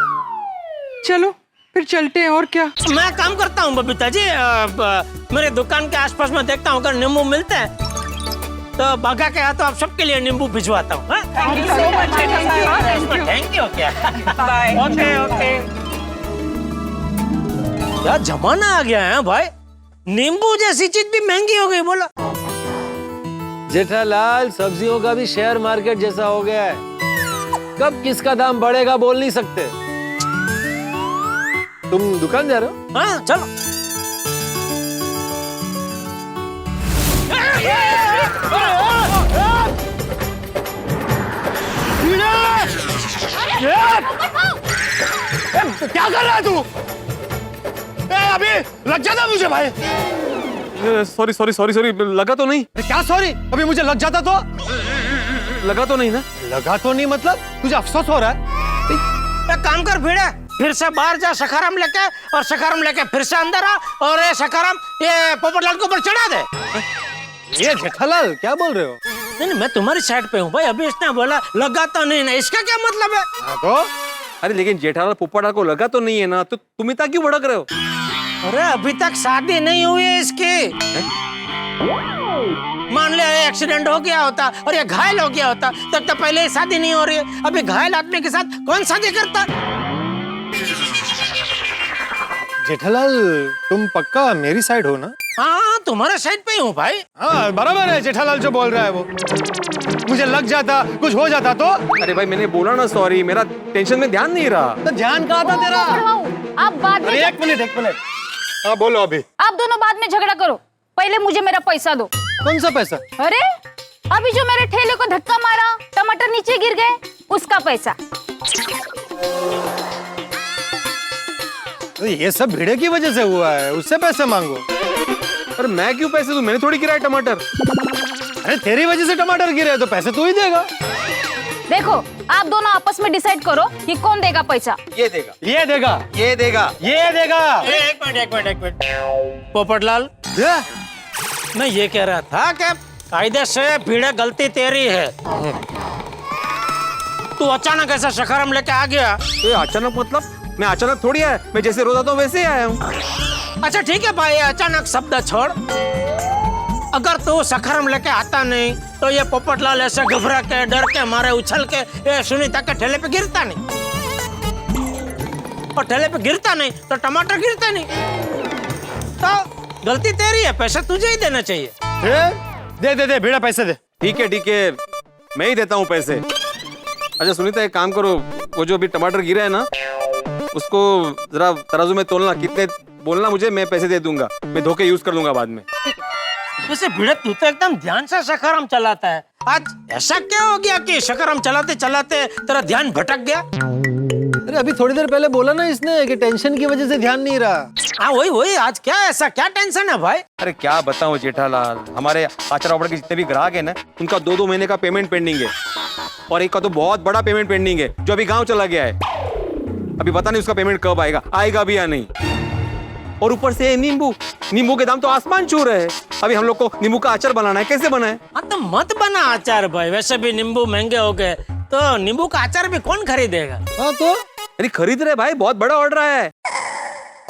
चलो फिर चलते हैं, और क्या? मैं काम करता हूँ बबीता जी, मेरे दुकान के आसपास में देखता हूँ अगर नींबू मिलते हैं तो भागा के हाथों आप सबके लिए नींबू भिजवाता हूँ। Thank you. क्या बाय। ओके। क्या जमाना आ गया है भाई, नींबू जैसी चीज भी महंगी हो गई। बोला जेठालाल, सब्जियों का भी शेयर मार्केट जैसा हो गया है, कब किसका दाम बढ़ेगा बोल नहीं सकते। तुम दुकान जा रहे हो? हाँ, चलो। क्या कर रहा है तू? अभी लग जाता मुझे भाई। सॉरी, लगा तो नहीं? क्या सॉरी? अभी मुझे लग जाता तो? लगा तो नहीं ना? लगा तो नहीं मतलब तुझे अफसोस हो रहा है? एक काम कर भिड़े, फिर से बाहर जा सखाराम लेके, और सखाराम लेके फिर से अंदर आ, और ये सखाराम ये पोपटलाल के ऊपर चढ़ा दे। ये जेठालाल क्या बोल रहे हो? नहीं, मैं तुम्हारी साइड पे हूँ भाई। अभी इसने बोला लगा तो नहीं ना, इसका क्या मतलब है? तो अरे लेकिन जेठालाल पोपटलाल को लगा तो नहीं है ना, तो तुम इतना क्यों भड़क रहे हो? अरे अभी तक शादी नहीं हुई है इसकी। मान लिया एक्सीडेंट हो गया होता और ये घायल हो गया होता, तब तो पहले ही शादी नहीं हो रही है। अभी घायल आदमी के साथ कौन शादी करता? जेठालाल तुम पक्का मेरी साइड हो ना? हाँ, तुम्हारे साइड पे ही हूँ भाई। हाँ बराबर है जेठालाल जो बोल रहा है वो। मुझे लग जाता, कुछ हो जाता तो। अरे भाई मैंने बोला ना सॉरी, मेरा टेंशन में ध्यान नहीं रहा। तो ध्यान कहाँ था तेरा? आप बाद में एक मिनट। हाँ बोलो अभी। आप दोनों बाद में झगड़ा करो, पहले मुझे मेरा पैसा दो। कौन सा पैसा? अरे अभी जो मेरे ठेले को धक्का मारा, टमाटर नीचे गिर गए, उसका पैसा। तो ये सब भिड़े की वजह से हुआ है, उससे पैसे मांगो। अरे मैं क्यों पैसे दूं? मैंने थोड़ी गिराया टमाटर। अरे तेरी वजह से टमाटर गिरे तो पैसे तू ही देगा। देखो आप दोनों आपस में डिसाइड करो कि कौन देगा पैसा। ये देगा, ये देगा, ये देगा, ये देगा। एक मिनट। पोपटलाल, मैं ये कह रहा था कि कायदे से भिड़े गलती तेरी है। तू अचानक ऐसा सखाराम लेके आ गया। तो ये अचानक मतलब? मैं अचानक थोड़ी आया, मैं जैसे रोज आता हूँ वैसे ही आया हूँ। अच्छा ठीक है भाई, अचानक शब्द छोड़। अगर तू सखाराम लेके आता नहीं तो ये पोपटलाल ऐसे घबरा के डर के मारे उछल के ये सुनीता के ठेले पे गिरता नहीं, और ठेले पे गिरता नहीं तो टमाटर गिरते नहीं। तो गलती तेरी है, पैसा तुझे ही देना चाहिए। दे भिड़ा पैसे दे। ठीक है, मैं ही देता हूँ पैसे। अच्छा सुनीता एक काम करो, वो जो अभी टमाटर गिरा है ना, उसको जरा तराजू में तोलना, कितने बोलना मुझे, मैं पैसे दे दूंगा। मैं धोखे यूज कर लूंगा बाद में। वैसे भिड़े तू तो एकदम ध्यान से सखाराम चलाता है, आज ऐसा क्या हो गया कि सखाराम चलाते चलाते तेरा ध्यान भटक गया? अरे अभी थोड़ी देर पहले बोला ना इसने कि टेंशन की वजह से ध्यान नहीं रहा। हाँ वही, आज क्या ऐसा क्या टेंशन है भाई? अरे क्या बताऊं जेठालाल, हमारे आचार ऑर्डर के जितने भी ग्राहक है ना, उनका 2-2 महीने का पेमेंट पेंडिंग है, और एक का तो बहुत बड़ा पेमेंट पेंडिंग है जो अभी गाँव चला गया है। अभी पता नहीं उसका पेमेंट कब आएगा भी या नहीं। और ऊपर से नींबू के दाम तो आसमान छू रहे हैं। अभी हम लोग को नींबू का अचार बनाना है, कैसे बनाए? हाँ तो मत बना अचार भाई, वैसे भी नींबू महंगे हो गए, तो नींबू का अचार भी कौन खरीदेगा? हाँ तो अरे खरीद रहे भाई, बहुत बड़ा ऑर्डर आया है।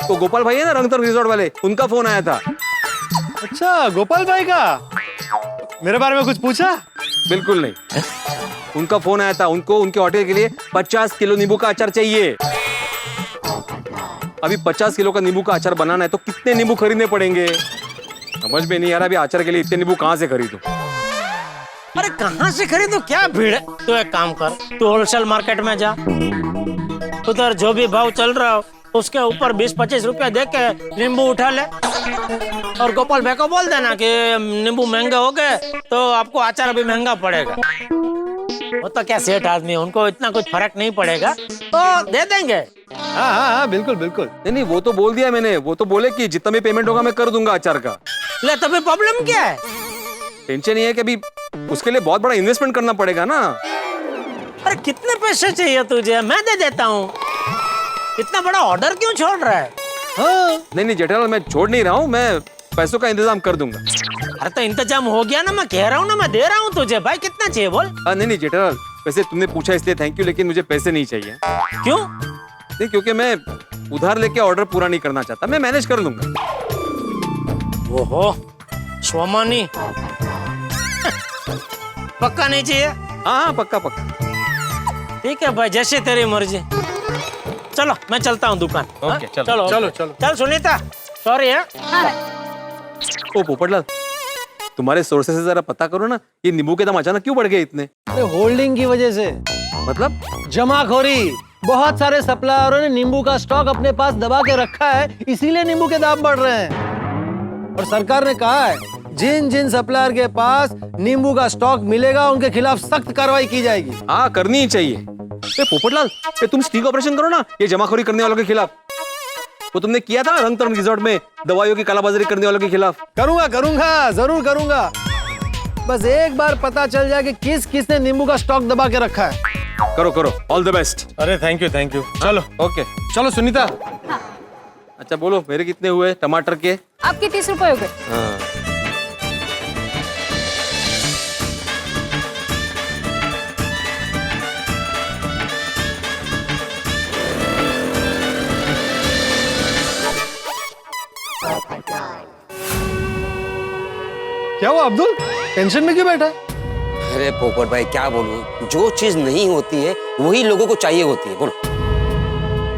तो गोपाल भाई है ना रंगतरंग रिजॉर्ट वाले, उनका फोन आया था। अच्छा गोपाल भाई का? मेरे बारे में कुछ पूछा? बिल्कुल नहीं, उनका फोन आया था। उनको उनके होटल के लिए 50 किलो नींबू का अचार चाहिए। अभी 50 किलो का नींबू का अचार बनाना है तो कितने नींबू खरीदने पड़ेंगे? समझ में नहीं आ रहा अभी अचार के लिए इतने नींबू कहाँ से खरीदूं? अरे कहाँ से खरीदूं, क्या भीड़ है? तो एक काम कर, तू होलसेल मार्केट में जा, उधर जो भी भाव चल रहा हो उसके ऊपर 20-25 रुपया दे के नींबू उठा ले, और गोपाल भाई को बोल देना कि नींबू महंगे हो गए तो आपको अचार अभी महंगा पड़ेगा। वो तो क्या सेठ आदमी है, उनको इतना कुछ फर्क नहीं पड़ेगा, तो दे देंगे। हाँ बिल्कुल। नहीं वो तो बोल दिया मैंने, वो तो बोले कि जितना भी पेमेंट होगा मैं कर दूंगा अचार का। ले तो फिर प्रॉब्लम क्या है? टेंशन ये है कि अभी उसके लिए बहुत बड़ा इन्वेस्टमेंट करना पड़ेगा ना। अरे कितने पैसे चाहिए तुझे, मैं दे देता हूँ। इतना बड़ा ऑर्डर क्यों छोड़ रहा है? हाँ। नहीं जेठालाल, मैं छोड़ नहीं रहा हूँ, मैं पैसों का इंतजाम कर दूंगा। अरे तो इंतजाम हो गया ना, मैं कह रहा हूँ ना, मैं दे रहा हूँ तुझे भाई। कितना चाहिए बोल? नहीं जेठालाल, वैसे तुमने पूछा इसलिए थैंक यू, लेकिन मुझे पैसे नहीं चाहिए। क्यों? नहीं क्योंकि मैं उधार लेके ऑर्डर पूरा नहीं करना चाहता, मैं मैनेज कर लूंगा। ओहो स्वामानी, पक्का नहीं चाहिए? हाँ पक्का। ठीक है भाई, जैसे तेरी मर्जी। चलो मैं चलता हूँ दुकान। ओके चलो चल सुनीता, सॉरी है। ओ पोपटलाल, तुम्हारे सोर्सेस से जरा पता करो ना, ये नींबू के दाम अचानक क्यों बढ़ गए इतने? होल्डिंग की वजह से। मतलब? जमाखोरी। बहुत सारे सप्लायरों ने नींबू का स्टॉक अपने पास दबा के रखा है, इसीलिए नींबू के दाम बढ़ रहे हैं। और सरकार ने कहा है जिन सप्लायर के पास नींबू का स्टॉक मिलेगा उनके खिलाफ सख्त कार्रवाई की जाएगी। हाँ करनी ही चाहिए। पोपटलाल, तुम स्टिंग ऑपरेशन करो ना ये जमाखोरी करने वालों के खिलाफ। वो तुमने किया था रंगतरंग रिजॉर्ट में दवाइयों की कालाबाजारी करने वालों के खिलाफ। करूंगा, जरूर करूंगा। बस एक बार पता चल जाए कि किसने नींबू का स्टॉक दबा के रखा है, करो करो, ऑल द बेस्ट। अरे थैंक यू चलो ओके चलो सुनीता। अच्छा बोलो, मेरे कितने हुए टमाटर के? आपके 30 रुपए हो गए। हाँ। क्या हुआ अब्दुल, टेंशन में क्यों बैठा है? अरे पोपट भाई क्या बोलूं, जो चीज नहीं होती है वही लोगों को चाहिए होती है। बोलो।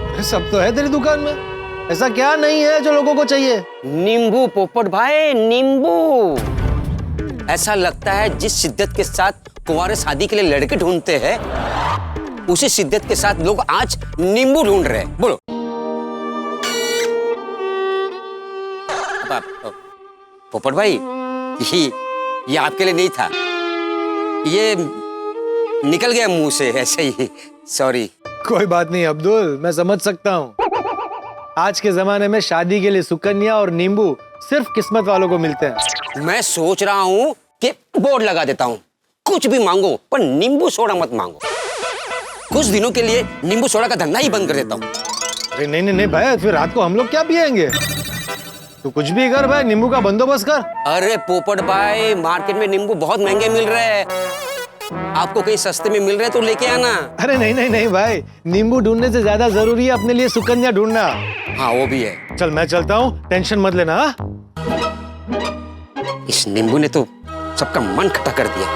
अरे सब तो है तेरी दुकान में, ऐसा क्या नहीं है जो लोगों को चाहिए? नींबू पोपट भाई, नींबू। ऐसा लगता है जिस शिद्दत के साथ कुंवारे शादी के लिए लड़के ढूंढते हैं, उसी शिद्दत के साथ लोग आज नींबू ढूंढ रहे हैं। बोलो। पोपट भाई, ये आपके लिए नहीं था, ये निकल गया मुंह से ऐसे ही, सॉरी। कोई बात नहीं अब्दुल, मैं समझ सकता हूँ। आज के जमाने में शादी के लिए सुकन्या और नींबू सिर्फ किस्मत वालों को मिलते हैं। मैं सोच रहा हूँ कि बोर्ड लगा देता हूँ, कुछ भी मांगो पर नींबू सोडा मत मांगो। कुछ दिनों के लिए नींबू सोडा का धंधा ही बंद कर देता हूँ। अरे नहीं नहीं नहीं भाई, फिर रात को हम लोग क्या पिएंगे? तू कुछ भी कर भाई, नींबू का बंदोबस्त कर। अरे पोपट भाई, मार्केट में नींबू बहुत महंगे मिल रहे हैं, आपको कहीं सस्ते में मिल रहे तो लेके आना। अरे नहीं नहीं नहीं भाई, नींबू ढूंढने से ज्यादा जरूरी है अपने लिए सुकन्या ढूंढना। हाँ वो भी है। चल मैं चलता हूँ, टेंशन मत लेना। इस नींबू ने तो सबका मन खट्टा कर दिया।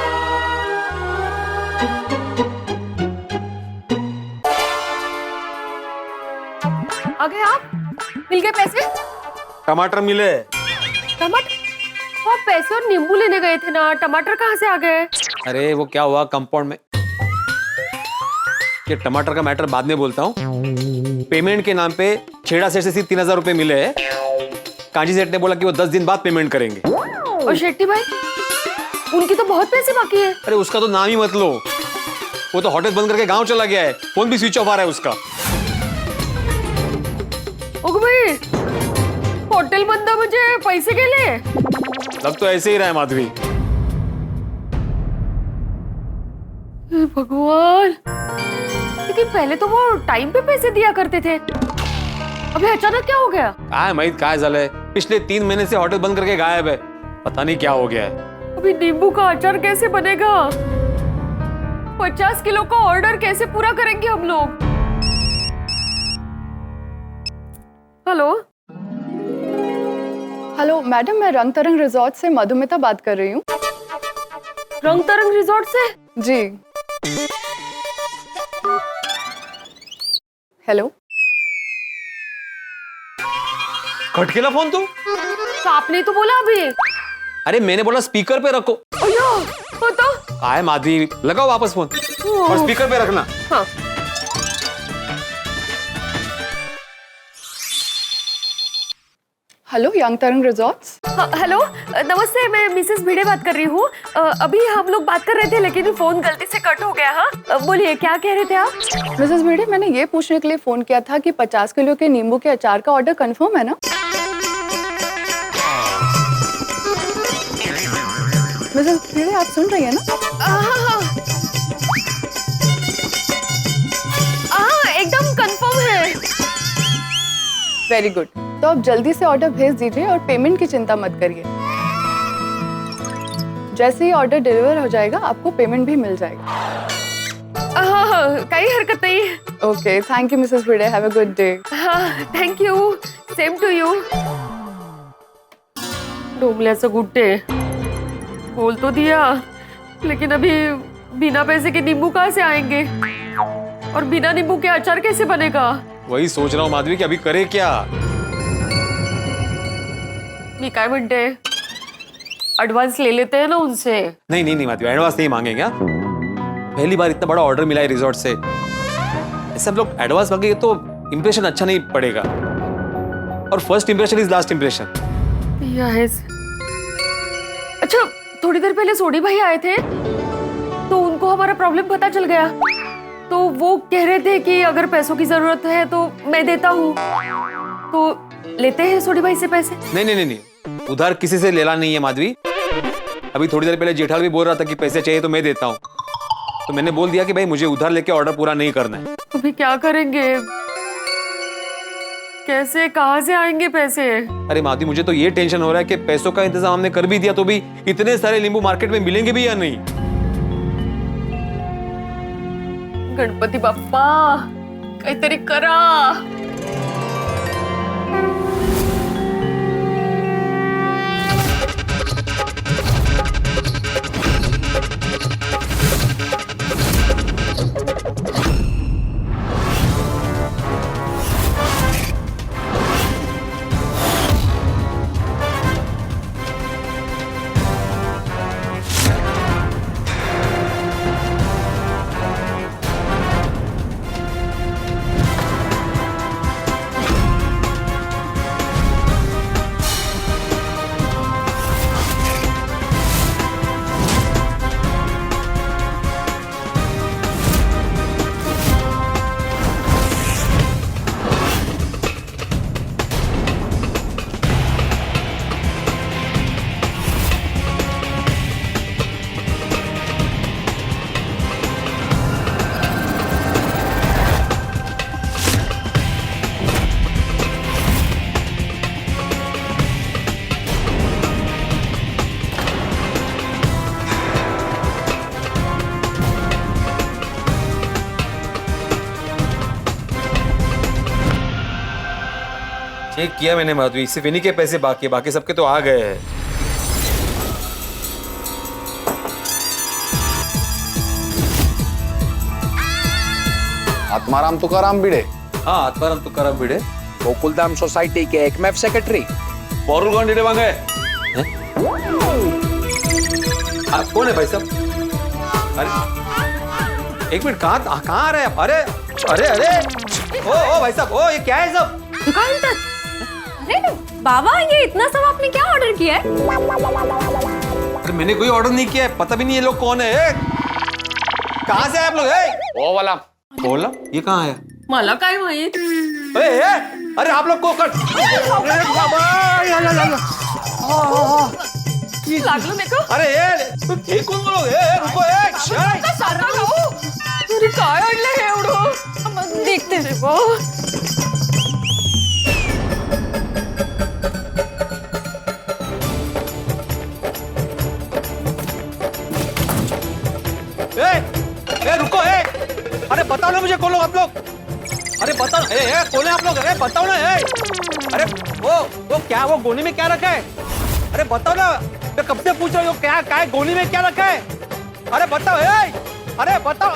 आ गए आप? मिल गए पैसे? टमाटर मिले। टमाटर? वो आप पैसे और नींबू लेने गए थे ना, टमाटर कहाँ से आ गए? अरे वो क्या हुआ कंपाउंड में, ये टमाटर का मैटर बाद में बोलता हूँ। पेमेंट के नाम पे छेड़ा सेठ से सिर्फ 3000 रुपए मिले हैं। कांची सेठ ने बोला कि वो 10 दिन बाद पेमेंट करेंगे। और शेट्टी भाई, उनकी तो बहुत पैसे बाकी है। अरे उसका तो नाम ही मत लो, वो तो होटल बंद करके गांव चला गया है, फोन भी स्विच ऑफ आ रहा है उसका। ओके भाई, होटल बंद है, मुझे पैसे के लिए? लग तो ऐसे ही रहा है माधवी। भगवान, लेकिन पहले तो वो टाइम पे पैसे दिया करते थे, अभी अचानक क्या हो गया? काय माहित काय झालंय, पिछले 3 महीने से होटल बंद करके गायब है, पता नहीं क्या हो गया है। अभी नींबू का अचार कैसे बनेगा? 50 किलो का ऑर्डर कैसे पूरा करेंगे हम लोग? हेलो हेलो मैडम, मैं रंग तरंग रिजॉर्ट से मधुमिता बात कर रही हूँ। रंग तरंग रिजॉर्ट से? जी। हेलो, कट गेला फोन तू? तो आपने तो बोला अभी। अरे मैंने बोला स्पीकर पे रखो। तो काय माधवी, लगाओ वापस फोन और स्पीकर पे रखना। हाँ। हेलो यंग तरंग रिजॉर्ट्स। हेलो नमस्ते, मैं मिसेस भिड़े बात कर रही हूँ। अभी हम लोग बात कर रहे थे लेकिन फोन गलती से कट हो गया। हाँ बोलिए, क्या कह रहे थे आप? मिसेस भिड़े, मैंने ये पूछने के लिए फोन किया था कि 50 किलो के नींबू के अचार का ऑर्डर कंफर्म है ना? मिसेस भिड़े, आप सुन रही है ना? हाँ एकदम कंफर्म है। वेरी गुड, तो आप जल्दी से ऑर्डर भेज दीजिए और पेमेंट की चिंता मत करिए। जैसे ही ऑर्डर डिलीवर हो जाएगा आपको पेमेंट भी मिल जाएगा। हाँ, कई हरकत नहीं। Okay, thank you Mrs Bhide, have a good day. हाँ thank you, same to you. डोमल्याचं गुड डे बोल तो दिया, लेकिन अभी बिना पैसे के नींबू कहाँ से आएंगे और बिना नींबू के अचार कैसे बनेगा? वही सोच रहा हूँ माधवी कि अभी करे क्या। मी काय म्हणते, एडवांस ले लेते हैं ना उनसे। नहीं नहीं नहीं माधवी, एडवांस नहीं मांगेंगे। पहली बार इतना बड़ा ऑर्डर मिला है रिजॉर्ट से, ऐसे हम लोग एडवांस मांगेंगे तो इंप्रेशन अच्छा नहीं पड़ेगा, और first impression is last impression. Yes. अच्छा, थोड़ी देर पहले सोडी भाई आए थे तो उनको हमारा प्रॉब्लम पता चल गया, तो वो कह रहे थे कि अगर पैसों की जरूरत है तो मैं देता हूँ, तो लेते हैं सोडी भाई से पैसे। नहीं नहीं नहीं, उधार किसी से लेना नहीं है माधवी। अभी थोड़ी देर पहले जेठाल भी बोल रहा था कि पैसे चाहिए तो मैं देता हूँ। तो मैंने बोल दिया कि भाई मुझे उधार लेके ऑर्डर पूरा नहीं करना है। अभी क्या करेंगे? कैसे, कहाँ से आएंगे पैसे? अरे माधवी, मुझे तो ये टेंशन हो रहा है कि पैसों का इंतजाम हमने कर भी दिया तो भी इतने सारे नींबू मार्केट में मिलेंगे भी या नहीं। गणपती बाप्पा, काहीतरी करा। चेक किया मैंने माधवी, सिर्फ इन्हीं के पैसे बाकी है, बाकी सबके तो आ गए हैं। आत्माराम तुकाराम भिड़े। हाँ, आत्माराम तुकाराम भिड़े, गोकुलधाम सोसाइटी के एकमेव सेक्रेटरी। बोरुल कौन डिडे मांगे? आप कौन है भाई साहब? अरे एक मिनट, कहाँ आ रहे हैं? अरे अरे अरे ओ भाई साहब, ओ ये क्या है सब? दुकान तक। अरे बाबा, ये इतना सब आपने क्या ऑर्डर किया है? अरे मैंने कोई ऑर्डर नहीं किया है, पता भी नहीं ये लोग कौन है। कहाँ से आए आप लोग? वो वाला बोला, ये कहाँ आया? मला काय माहित? अरे आप लोग को कर लागलं नाही का? अरे हे कोण लोग? रुको, अरे काय अडलं हे एवढं? देखते रे बा. रुको, अरे बताओ ना मुझे, कौन लोग आप लोग? अरे बताओ, कौन है आप लोग? अरे बताओ ना, अरे वो क्या, वो गोली में क्या रखा है? अरे बताओ ना, मैं कब से पूछ रहा हूँ क्या है गोली में, क्या रखा है? अरे बताओ, अरे बताओ,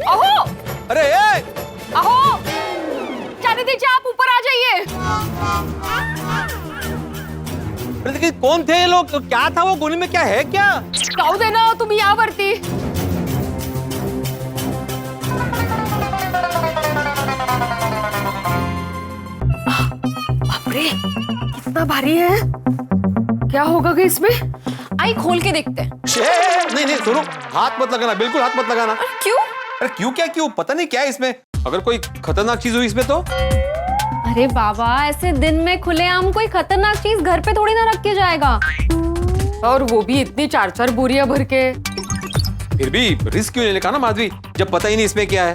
अहो, अरे अहो, जाने दीजिए, आप ऊपर आ जाइए. लेकिन कौन थे ये लोग? क्या था वो गोली में, क्या है क्या? जाऊ दे ना, तुम्ही यावरती. बापरे, कितना भारी है. क्या होगा कि इसमें? आई खोल के देखते हैं. नहीं सुनो, हाथ मत लगाना, बिल्कुल हाथ मत लगाना. क्यों? अरे क्यों, पता नहीं क्या है इसमें. अगर कोई खतरनाक चीज हुई इसमें तो? अरे बाबा, ऐसे दिन में खुलेआम कोई खतरनाक चीज घर पे थोड़ी ना रख के जाएगा. और वो भी इतनी 4-4 बोरियां भर के. फिर भी रिस्क क्यों नहीं लेगा ना माधवी, जब पता ही नहीं इसमें क्या है.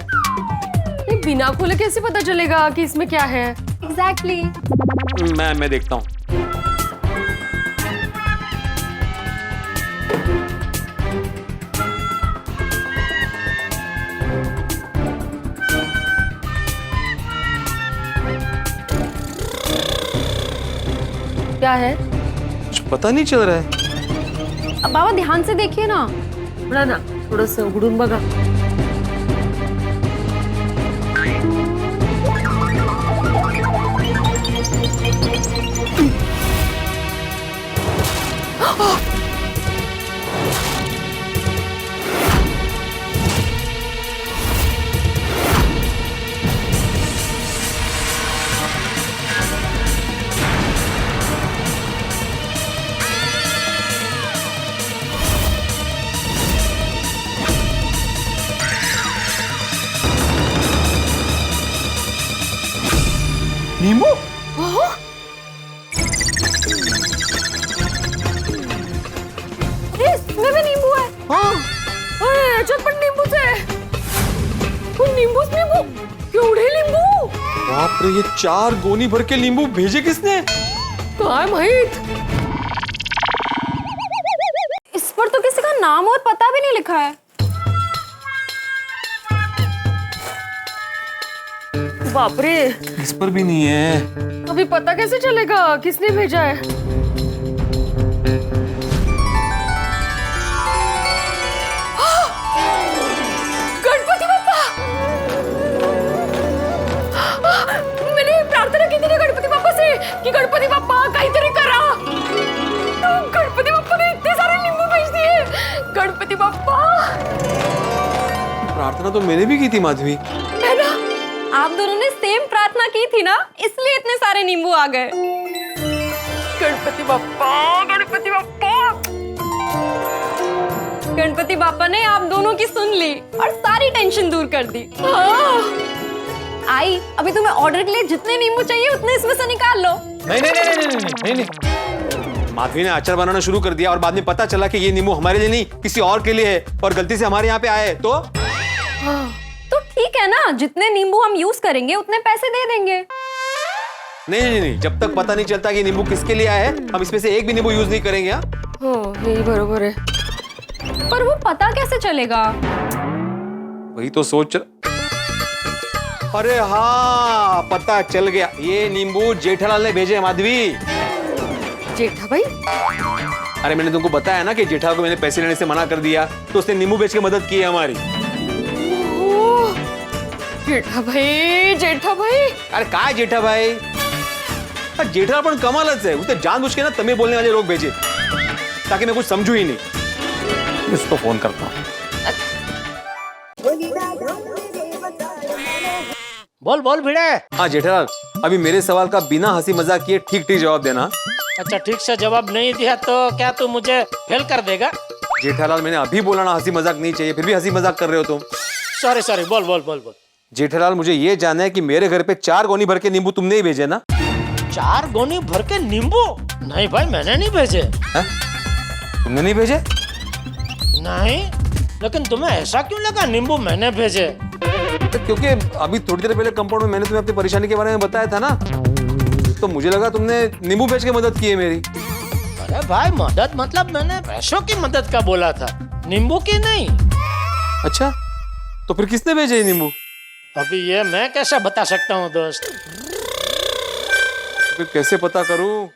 ये बिना खोले कैसे पता चलेगा कि इसमें क्या है? एग्जैक्टली. मैं देखता हूँ. क्या है? कुछ पता नहीं चल रहा है. अब बाबा ध्यान से देखिए ना. बड़ा ना, थोडंसं उघडून बघा. नींबू? इसमें भी नींबू बाप रे, ये 4 गोनी भर के नींबू भेजे किसने? कहाँ है मोहित? इस पर तो किसी का नाम और पता भी नहीं लिखा है। बाप रे, इस पर भी नहीं है। अभी पता कैसे चलेगा किसने भेजा है? गणपति बप्पा! मैंने प्रार्थना की थी ना गणपति बप्पा से कि गणपति बप्पा काहीतरी करा। तो गणपति बप्पा ने इतने सारे नींबू भेज दिए। गणपति बप्पा! प्रार्थना तो मैंने भी की थी माधवी। है ना? आप दोनों ने सेम प्रार्थना की थी ना, इसलिए इतने सारे नींबू आ गए। गणपति बप्पा, गणपति बप्पा! गणपति बापा ने आप दोनों की सुन ली और सारी टेंशन दूर कर दी। आई, अभी तुम्हें ऑर्डर के लिए जितने नींबू चाहिए उतने इसमें से निकाल लो। नहीं। माधवी ने अचार बनाना शुरू कर दिया और बाद में पता चला कि ये नींबू हमारे लिए नहीं किसी और के लिए है और गलती से हमारे यहाँ पे आए तो ठीक है ना, जितने नींबू हम यूज करेंगे उतने पैसे दे देंगे। नहीं, जब तक पता नहीं चलता कि नींबू किसके लिए आया है हम इसमें से एक भी नींबू यूज नहीं करेंगे। यही बरोबर है। पर वो पता कैसे चलेगा? वही तो सोच। अरे हाँ, पता चल गया, ये नींबू जेठालाल ने भेजे माधवी। जेठा भाई? अरे मैंने तुमको बताया ना कि जेठा को मैंने पैसे लेने से मना कर दिया तो उसने नींबू बेच के मदद की है हमारी। जेठा भाई। अरे का जेठा भाई? जेठा पण कमालच है, उसने जानबूझ के ना तमिल बोलने वाले लोग भेजे ताकि मैं कुछ समझू ही नहीं। इसको फोन करता हूँ। बोल भिड़े। हाँ जेठालाल, अभी मेरे सवाल का बिना हंसी मजाक किए ठीक जवाब देना। अच्छा, ठीक से जवाब नहीं दिया तो क्या तू मुझे फेल कर देगा? जेठालाल, मैंने अभी बोला ना हंसी मजाक नहीं चाहिए, फिर भी हंसी मजाक कर रहे हो तुम। सॉरी, बोल। जेठालाल, मुझे ये जानना है कि मेरे घर पे 4 गोनी भर के नींबू तुमने ही भेजे ना? 4 गोनी भर के नींबू? नहीं भाई, मैंने नहीं भेजे। तुमने नहीं भेजे? नहीं, लेकिन तुम्हें ऐसा क्यों लगा नींबू मैंने भेजे? क्योंकि अभी थोड़ी देर पहले कंपाउंड में मैंने तुम्हें अपनी परेशानी के बारे में बताया था ना, तो मुझे लगा तुमने नींबू बेच के मदद की है मेरी। अरे भाई, मदद मतलब मैंने पैसों की मदद का बोला था, नींबू की नहीं। अच्छा, तो फिर किसने भेजे नींबू? अभी ये मैं कैसे बता सकता हूँ दोस्त? फिर कैसे पता करूँ?